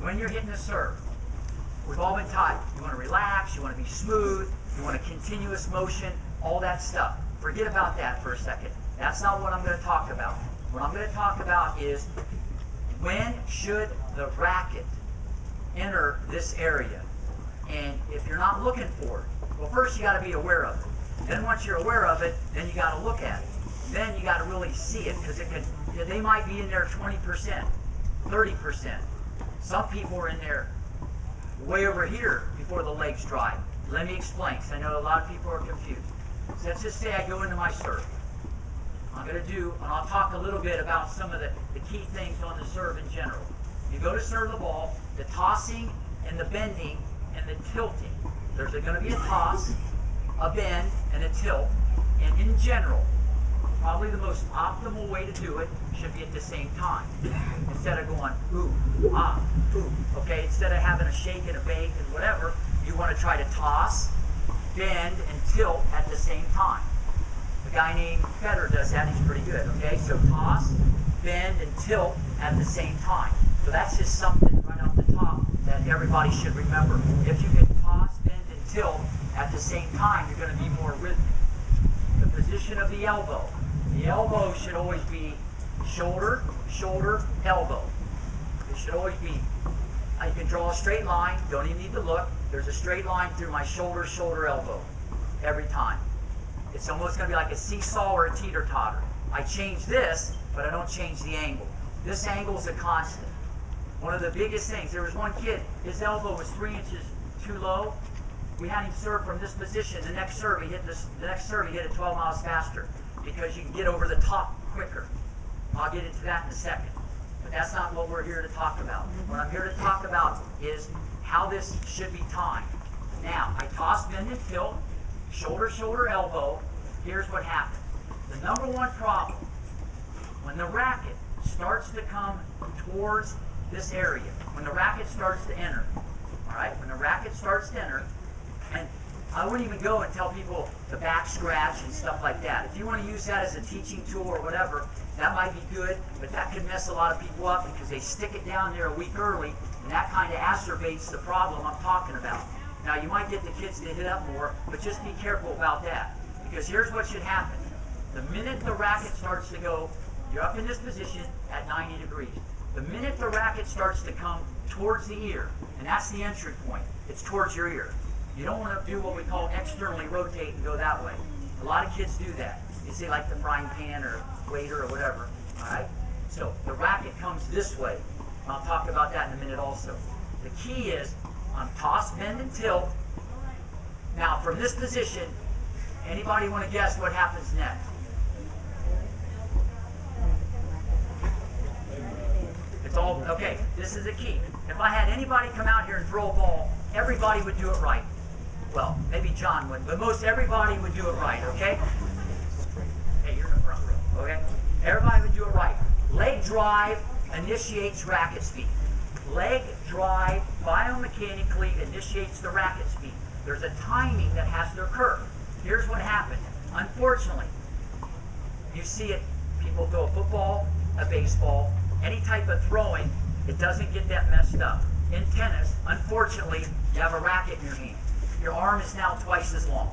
When you're hitting the serve, we've all been taught you want to relax, you want to be smooth, you want a continuous motion, all that stuff. Forget about that for a second. That's not what I'm going to talk about. What I'm going to talk about is when should the racket enter this area? And if you're not looking for it, well, first you got to be aware of it. Then once you're aware of it, then you got to look at it. Then you got to really see it because they might be in there 20%, 30%. Some people are in there way over here before the legs drive. Let me explain because I know a lot of people are confused. So let's just say I go into my serve. I'm going to do, and I'll talk a little bit about some of the key things on the serve in general. You go to serve the ball, the tossing and the bending and the tilting. There's going to be a toss, a bend, and a tilt. And in general, probably the most optimal way to do it should be at the same time. Instead of going, ooh, ah, ooh. Okay, instead of having a shake and a bake and whatever, you want to try to toss, bend, and tilt at the same time. A guy named Federer does that, he's pretty good, okay? So toss, bend, and tilt at the same time. So that's just something right off the top that everybody should remember. If you can toss, bend, and tilt at the same time, you're going to be more rhythmic. The position of the elbow. The elbow should always be shoulder, shoulder, elbow. It should always be, you can draw a straight line, don't even need to look. There's a straight line through my shoulder, shoulder, elbow, every time. It's almost going to be like a seesaw or a teeter-totter. I change this, but I don't change the angle. This angle is a constant. One of the biggest things, there was one kid, his elbow was 3 inches too low. We had him serve from this position. The next serve, he hit it 12 miles faster because you can get over the top quicker. I'll get into that in a second. But that's not what we're here to talk about. What I'm here to talk about is how this should be timed. Now, I toss, bend, and tilt, shoulder, shoulder, elbow. Here's what happens. The number one problem, when the racket starts to come towards this area, when the racket starts to enter, all right, when the racket starts to enter, and I wouldn't even go and tell people the back scratch and stuff like that. If you want to use that as a teaching tool or whatever, that might be good, but that could mess a lot of people up because they stick it down there a week early, and And that kind of acerbates the problem I'm talking about. Now, you might get the kids to hit up more, but just be careful about that. Because here's what should happen. The minute the racket starts to go, you're up in this position at 90 degrees. The minute the racket starts to come towards the ear, and that's the entry point, it's towards your ear. You don't want to do what we call externally rotate and go that way. A lot of kids do that. You see like the frying pan or waiter or whatever, all right? So the racket comes this way. I'll talk about that in a minute also. The key is on toss, bend, and tilt. Now from this position, anybody want to guess what happens next? It's all, okay, this is the key. If I had anybody come out here and throw a ball, everybody would do it right. Well, maybe John would, but most everybody would do it right, okay? Hey, you're in the front row, okay? Everybody would do it right. Leg drive initiates racket speed. Leg drive biomechanically initiates the racket speed. There's a timing that has to occur. Here's what happened. Unfortunately, you see it, people throw a football, a baseball, any type of throwing, it doesn't get that messed up. In tennis, unfortunately, you have a racket in your hand. Your arm is now twice as long.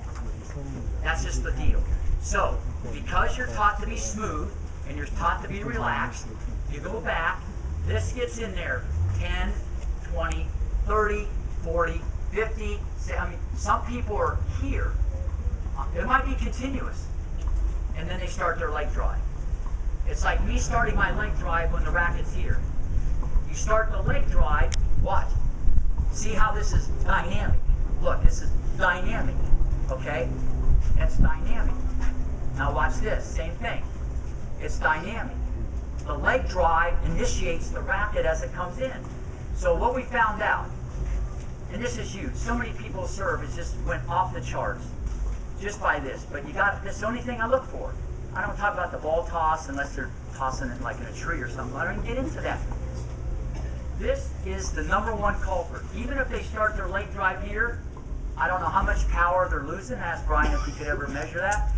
That's just the deal. So, because you're taught to be smooth and you're taught to be relaxed, you go back, this gets in there 10, 20, 30, 40, 50, I mean, some people are here. It might be continuous. And then they start their leg drive. It's like me starting my leg drive when the racket's here. You start the leg drive, watch. See how this is dynamic. Look, this is dynamic, okay? That's dynamic. Now watch this, same thing. It's dynamic. The leg drive initiates the racket as it comes in. So what we found out, and this is huge, so many people serve, it just went off the charts just by this. But you got, this is the only thing I look for. I don't talk about the ball toss unless they're tossing it like in a tree or something. I don't even get into that. This is the #1 culprit. Even if they start their leg drive here, I don't know how much power they're losing. Ask Brian if he could ever measure that.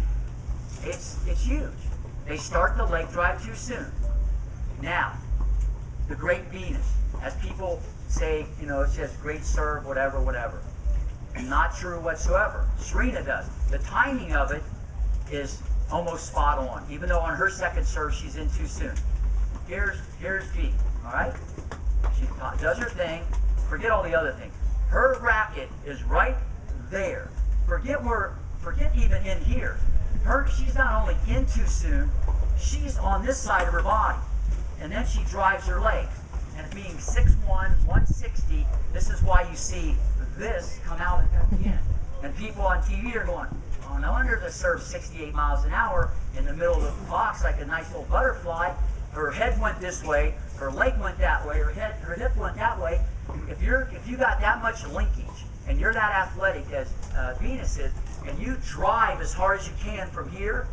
It's huge. They start the leg drive too soon. Now, the great Venus, as people say, you know, it says great serve, whatever, whatever. Not true whatsoever. Serena does. The timing of it is almost spot on, even though on her second serve she's in too soon. Here's V, all right? She does her thing. Forget all the other things. Her racket is right there. Forget even in here. She's not only in too soon, she's on this side of her body. And then she drives her legs. And being 6'1", 160, this is why you see this come out at the end. And people on TV are going, oh, no wonder the serve's 68 miles an hour in the middle of the box like a nice little butterfly. Her head went this way, her leg went that way, her hip went that way. If you got that much linkage and you're that athletic as Venus is, and you drive as hard as you can from here,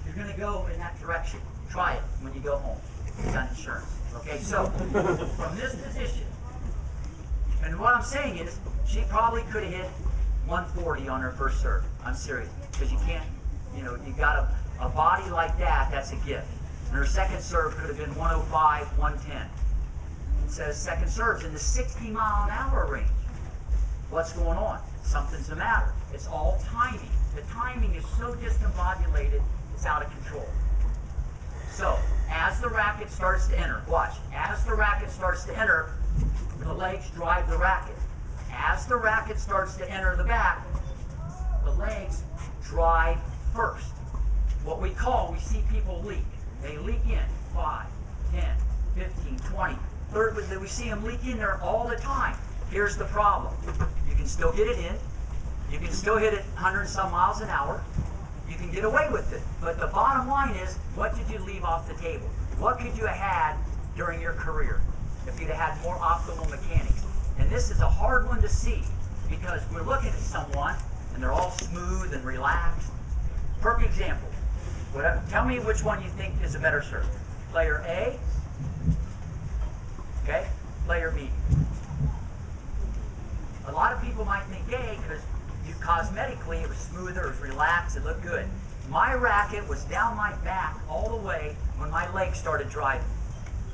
you're going to go in that direction. Try it when you go home. It's on insurance. Okay, so from this position, and what I'm saying is, she probably could have hit 140 on her first serve. I'm serious, because you can't, you know, you got a body like that. That's a gift. And her second serve could have been 105, 110. It says second serve's in the 60-mile-an-hour range. What's going on? Something's the matter. It's all timing. The timing is so discombobulated, it's out of control. So, as the racket starts to enter, watch, as the racket starts to enter, the legs drive the racket. As the racket starts to enter the back, the legs drive first. What we see people leak. They leak in 5, 10, 15, 20, 30. We see them leak in there all the time. Here's the problem. You can still get it in. You can still hit it 100 and some miles an hour. You can get away with it. But the bottom line is, what did you leave off the table? What could you have had during your career if you'd have had more optimal mechanics? And this is a hard one to see because we're looking at someone and they're all smooth and relaxed. Perfect example. Tell me which one you think is a better serve. Player A, okay? Player B. A lot of people might think A because cosmetically it was smoother, it was relaxed, it looked good. My racket was down my back all the way when my legs started driving.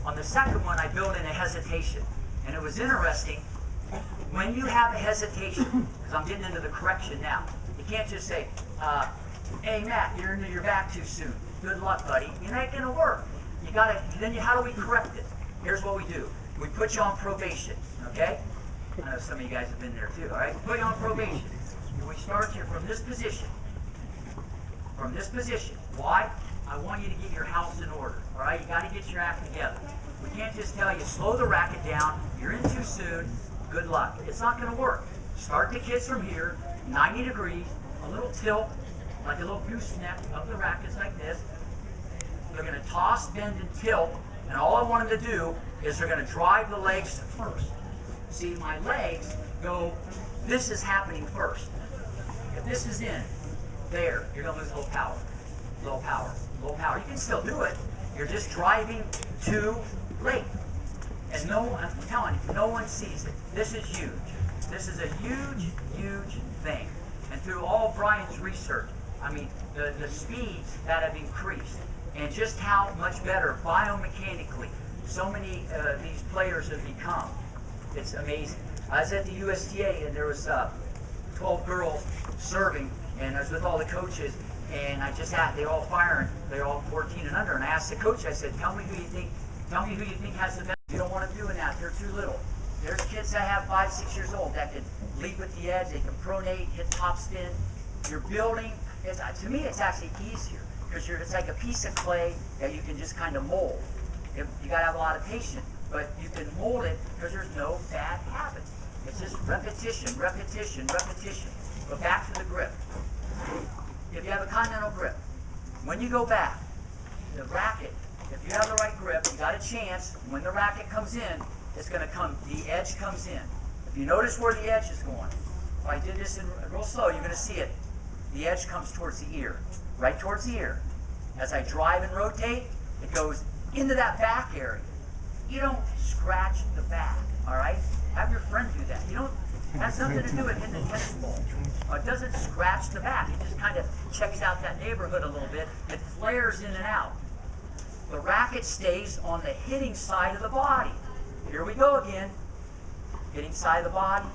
On the second one, I built in a hesitation. And it was interesting, when you have a hesitation, because I'm getting into the correction now, you can't just say, hey Matt, you're into your back too soon. Good luck, buddy. It ain't gonna work. You gotta, then how do we correct it? Here's what we do. We put you on probation, okay? I know some of you guys have been there too, all right? Put you on probation. We start here from this position. From this position. Why? I want you to get your house in order, all right? You gotta get your act together. We can't just tell you, slow the racket down, you're in too soon, good luck. It's not gonna work. Start the kids from here, 90 degrees, a little tilt, like a little gooseneck of the rackets like this. They're gonna toss, bend, and tilt, and all I want them to do is they're gonna drive the legs first. See, my legs go, this is happening first. If this is in, there, you're gonna lose a little power. Little power, little power. You can still do it. You're just driving too late. And I'm telling you, no one sees it. This is huge. This is a huge, huge thing. And through all Brian's research, I mean, the speeds that have increased, and just how much better biomechanically so many these players have become. It's amazing. I was at the USTA and there was 12 girls serving, and I was with all the coaches, and I just had, they were all firing, they're all 14 and under, and I asked the coach, I said, tell me who you think has the best. You don't want to do that, they're too little. There's kids that have 5, 6 years old that can leap with the edge, they can pronate, hit top spin. You're building, to me it's actually easier, because it's like a piece of clay that you can just kind of mold. You got to have a lot of patience, but you can mold it because there's no bad habits. It's just repetition, repetition, repetition. But back to the grip. If you have a continental grip, when you go back, the racket, if you have the right grip, you got a chance, when the racket comes in, it's going to come, the edge comes in. If you notice where the edge is going, if I did this in real slow, you're going to see it. The edge comes towards the ear, right towards the ear. As I drive and rotate, it goes into that back area. You don't scratch the back, all right? Have your friend do that. You don't, it has nothing to do with hitting the tennis ball. It doesn't scratch the back. It just kind of checks out that neighborhood a little bit. It flares in and out. The racket stays on the hitting side of the body. Here we go again. Hitting side of the body,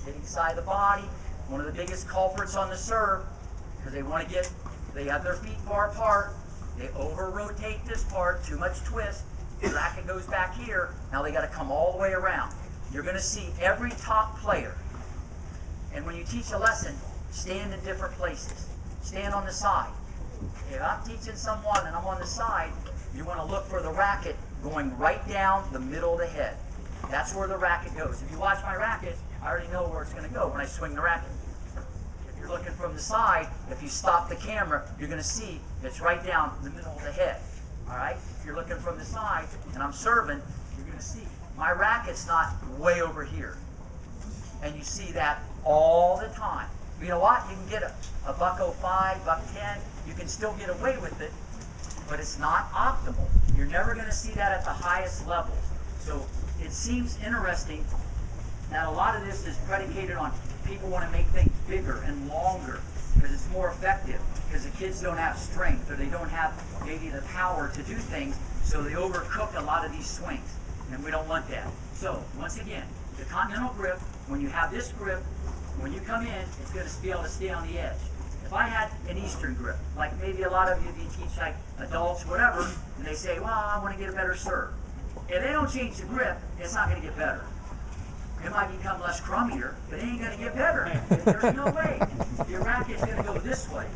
hitting side of the body. One of the biggest culprits on the serve, because they have their feet far apart. They over-rotate this part, too much twist. The racket goes back here. Now they got to come all the way around. You're going to see every top player. And when you teach a lesson, stand in different places. Stand on the side. If I'm teaching someone and I'm on the side, you want to look for the racket going right down the middle of the head. That's where the racket goes. If you watch my racket, I already know where it's going to go when I swing the racket. If you're looking from the side, if you stop the camera, you're going to see it's right down the middle of the head. All right? If you're looking from the side and I'm serving, you're going to see my racket's not way over here. And you see that all the time. You know what? You can get a $1.05, $1.10. You can still get away with it, but it's not optimal. You're never going to see that at the highest levels. So it seems interesting that a lot of this is predicated on people want to make things bigger and longer because it's more effective, because the kids don't have strength or they don't have maybe the power to do things, so they overcook a lot of these swings, and we don't want that. So once again, the continental grip, when you have this grip, when you come in, it's going to be able to stay on the edge. If I had an Eastern grip, like maybe a lot of you teach like adults, whatever, and they say, well, I want to get a better serve. If they don't change the grip, it's not going to get better. It might become less crummier, but it ain't going to get better. There's no way. Your racket's going to go this way.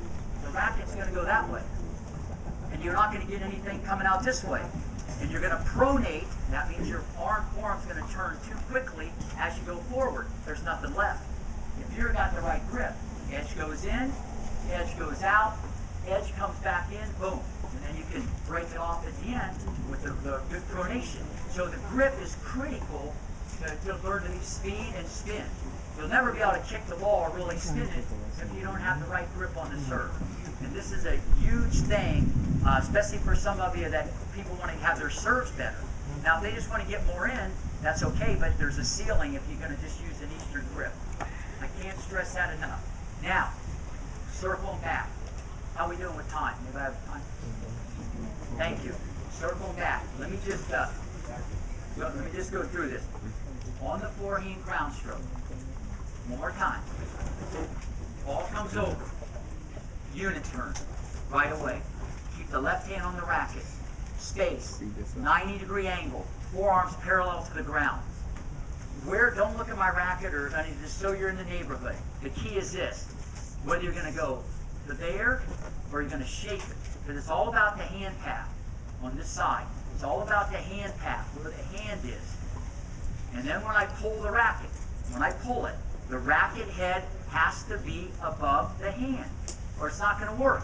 The racket's going to go that way. And you're not going to get anything coming out this way. And you're going to pronate. That means your forearm's going to turn too quickly as you go forward. There's nothing left. If you've got the right grip, edge goes in, edge goes out, edge comes back in, boom. And then you can break it off at the end with the good pronation. So the grip is critical to learn to speed and spin. You'll never be able to kick the ball or really spin it if you don't have the right grip on the serve. And this is a huge thing, especially for some of you that people want to have their serves better. Now, if they just want to get more in, that's okay, but there's a ceiling if you're going to just use an Eastern grip. I can't stress that enough. Now, circle and back. How are we doing with time? Anybody have time? Thank you. Circle and back. Let me just go through this. on the forehand ground stroke. One more time. Ball comes over. Unit turn. Right away. Keep the left hand on the racket. Space. 90-degree angle. Forearms parallel to the ground. Don't look at my racket or anything, just so you're in the neighborhood. The key is this. Whether you're going to go to there or you're going to shape it. Because it's all about the hand path on this side. It's all about the hand path, where the hand is. And then when I pull the racket, when I pull it, the racket head has to be above the hand, or it's not going to work.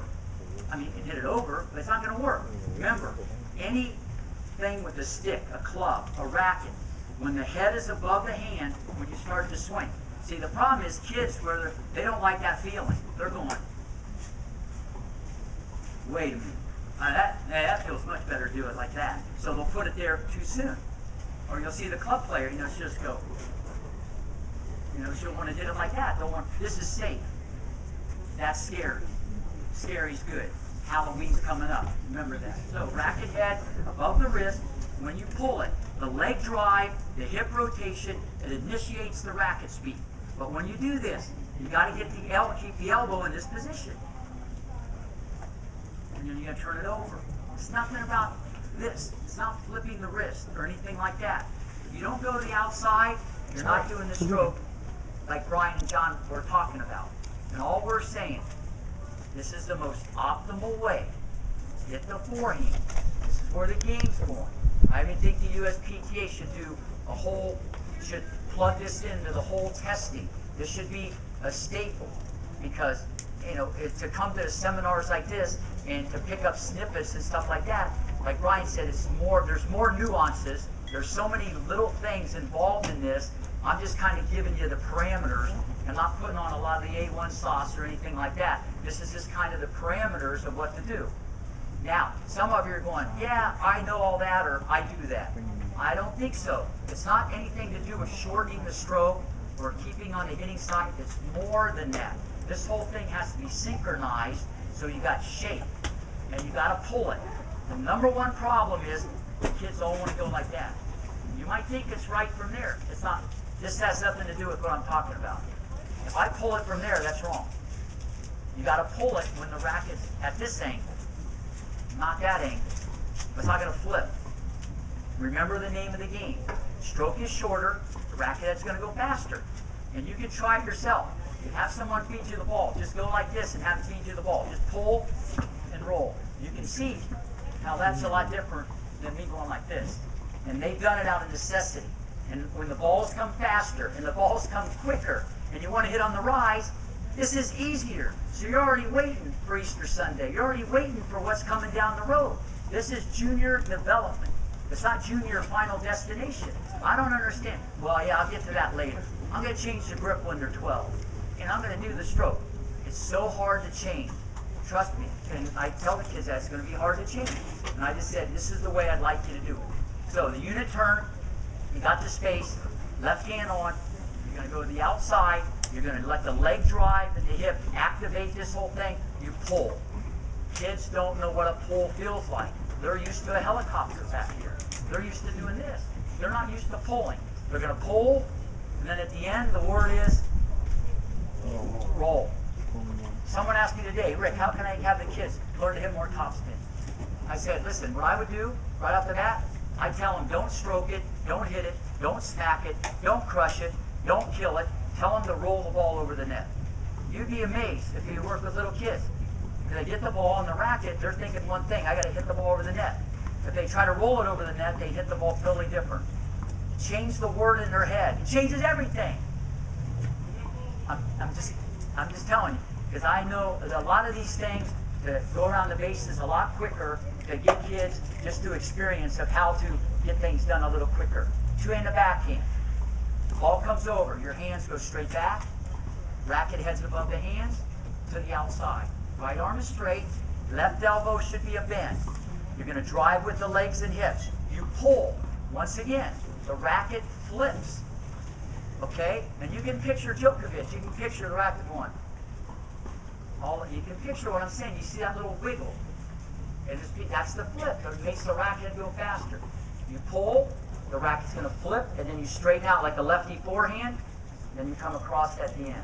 I mean, you can hit it over, but it's not going to work. Remember, anything with a stick, a club, a racket, when the head is above the hand, when you start to swing. See, the problem is kids, where they don't like that feeling. They're going, wait a minute. That feels much better to do it like that. So they'll put it there too soon. Or you'll see the club player, she'll just go, she'll want to do it like that. This is safe. That's scary. Scary's good. Halloween's coming up. Remember that. So racket head above the wrist. When you pull it, the leg drive, the hip rotation, it initiates the racket speed. But when you do this, you got to keep the elbow in this position. And then you're going to turn it over. It's nothing about this. It's not flipping the wrist or anything like that. If you don't go to the outside, you're not doing the stroke like Brian and John were talking about. And all we're saying, this is the most optimal way to hit the forehand. This is where the game's going. I even think the USPTA should plug this into the whole testing. This should be a staple because, to come to seminars like this and to pick up snippets and stuff like that, like Brian said, there's more nuances. There's so many little things involved in this. I'm just kind of giving you the parameters. I'm not putting on a lot of the A1 sauce or anything like that. This is just kind of the parameters of what to do. Now, some of you are going, yeah, I know all that, or I do that. I don't think so. It's not anything to do with shortening the stroke or keeping on the hitting side. It's more than that. This whole thing has to be synchronized, so you got shape, and you got to pull it. The number one problem is the kids all want to go like that. You might think it's right from there. It's not. This has nothing to do with what I'm talking about. If I pull it from there, that's wrong. You got to pull it when the racket's at this angle, not that angle. It's not going to flip. Remember the name of the game. Stroke is shorter, the racket head's going to go faster. And you can try it yourself. You have someone feed you the ball. Just go like this and have them feed you the ball. Just pull and roll. You can see how that's a lot different than me going like this. And they've done it out of necessity. And when the balls come faster and the balls come quicker and you want to hit on the rise, this is easier. So you're already waiting for Easter Sunday. You're already waiting for what's coming down the road. This is junior development. It's not junior final destination. I don't understand. Well, yeah, I'll get to that later. I'm going to change the grip when they're 12. And I'm going to do the stroke. It's so hard to change. Trust me. And I tell the kids that it's going to be hard to change. And I just said, this is the way I'd like you to do it. So the unit turn, you got the space, left hand on, you're going to go to the outside, you're going to let the leg drive and the hip activate this whole thing, you pull. Kids don't know what a pull feels like. They're used to a helicopter back here. They're used to doing this. They're not used to pulling. They're going to pull, and then at the end, the word is roll. Someone asked me today, Rick, how can I have the kids learn to hit more topspin? I said, listen, what I would do right off the bat, I tell them don't stroke it, don't hit it, don't smack it, don't crush it, don't kill it. Tell them to roll the ball over the net. You'd be amazed if you work with little kids. If they get the ball on the racket, they're thinking one thing, I got to hit the ball over the net. If they try to roll it over the net, they hit the ball totally different. Change the word in their head. It changes everything. I'm just telling you, because I know that a lot of these things to go around the bases a lot quicker to get kids just to experience of how to get things done a little quicker. Two-handed backhand. Ball comes over, your hands go straight back, racket heads above the hands to the outside. Right arm is straight, left elbow should be a bend. You're going to drive with the legs and hips. You pull. Once again, the racket flips. Okay? And you can picture Djokovic. You can picture the racket going. You can picture what I'm saying. You see that little wiggle. And that's the flip. It makes the racket go faster. You pull, the racket's going to flip, and then you straighten out like a lefty forehand, then you come across at the end.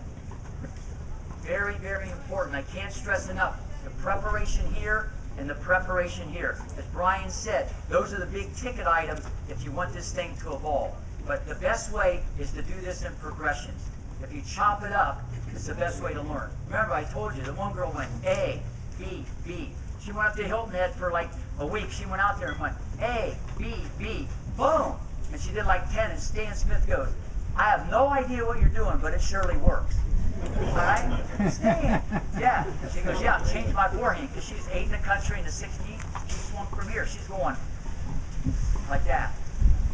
Very, very important. I can't stress enough the preparation here and the preparation here. As Brian said, those are the big ticket items if you want this thing to evolve. But the best way is to do this in progressions. If you chop it up, it's the best way to learn. Remember, I told you, the one girl went A, B, B. She went up to Hilton Head for like a week. She went out there and went A, B, B, boom. And she did like 10, and Stan Smith goes, I have no idea what you're doing, but it surely works. All right? Stan, yeah. She goes, yeah, I've changed my forehand, because she's 8 in the country in the 16. She swung from here. She's going like that.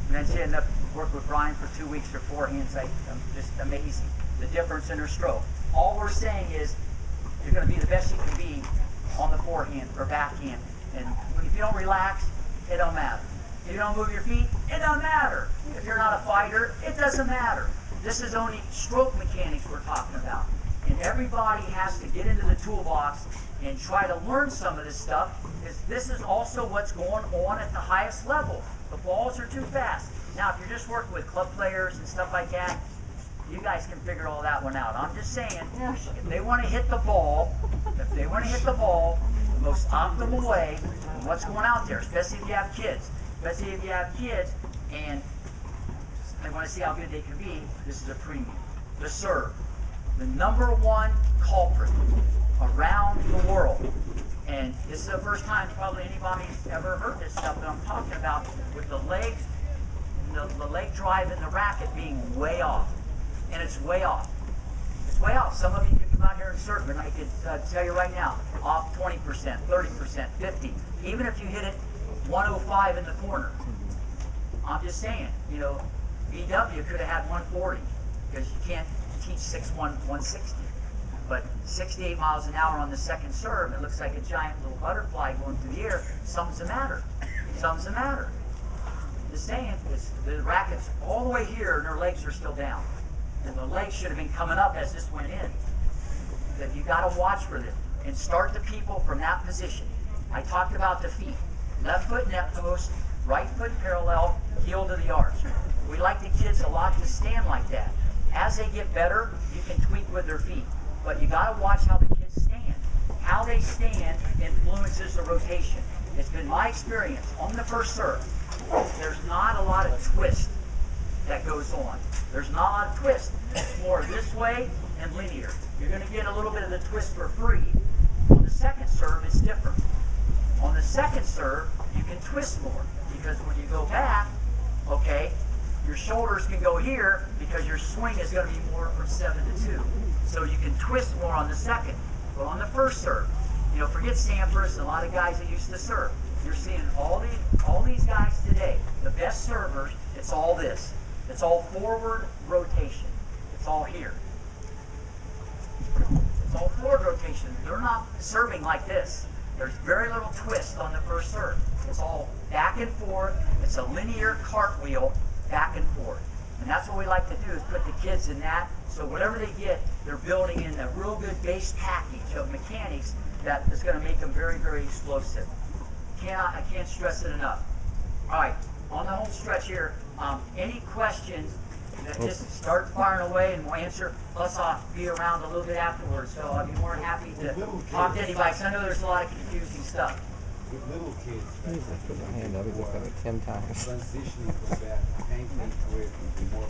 And then she ended up working with Brian for 2 weeks. Her forehand's like just amazing. The difference in her stroke. All we're saying is you're going to be the best you can be on the forehand or backhand. And if you don't relax, it don't matter. If you don't move your feet, it don't matter. If you're not a fighter, it doesn't matter. This is only stroke mechanics we're talking about. And everybody has to get into the toolbox and try to learn some of this stuff, because this is also what's going on at the highest level. The balls are too fast. Now, if you're just working with club players and stuff like that, you guys can figure all that one out. I'm just saying, if they want to hit the ball, the most optimal way, what's going out there, especially if you have kids, and they want to see how good they can be, this is a premium. The serve, the #1 culprit around the world. And this is the first time probably anybody's ever heard this stuff that I'm talking about, with the legs, the leg drive and the racket being way off. And it's way off. It's way off. Some of you can come out here and serve, and I can tell you right now, off 20%, 30%, 50%. Even if you hit it 105 in the corner. I'm just saying, you know, VW could have had 140, because you can't teach 6'1", 160. But 68 miles an hour on the second serve, it looks like a giant little butterfly going through the air. Something's the matter. Something's the matter. Just saying, the racket's all the way here, and her legs are still down. And the legs should have been coming up as this went in. That you got to watch for this and start the people from that position. I talked about the feet. Left foot net post, right foot parallel, heel to the arch. We like the kids a lot to stand like that. As they get better, you can tweak with their feet. But you got to watch how the kids stand. How they stand influences the rotation. It's been my experience on the first serve. There's not a lot of twist that goes on. There's not a lot of twist. It's more this way and linear. You're going to get a little bit of the twist for free. On the second serve, it's different. On the second serve, you can twist more, because when you go back, okay, your shoulders can go here, because your swing is going to be more from 7 to 2. So you can twist more on the second. But on the first serve, you know, forget Sampras and a lot of guys that used to serve. You're seeing all these guys today, the best servers, it's all this. It's all forward rotation. It's all here. It's all forward rotation. They're not serving like this. There's very little twist on the first serve. It's all back and forth. It's a linear cartwheel, back and forth. And that's what we like to do, is put the kids in that, so whatever they get, they're building in a real good base package of mechanics that is going to make them very, very explosive. I can't stress it enough. All right, on the home stretch here, any questions, just start firing away and we'll answer. Plus, I'll be around a little bit afterwards, so I'll be more than happy to talk to anybody, because I know there's a lot of confusing stuff. With little kids, I put my hand up, it looks like 10 times. transitioning from that pancake to it would be more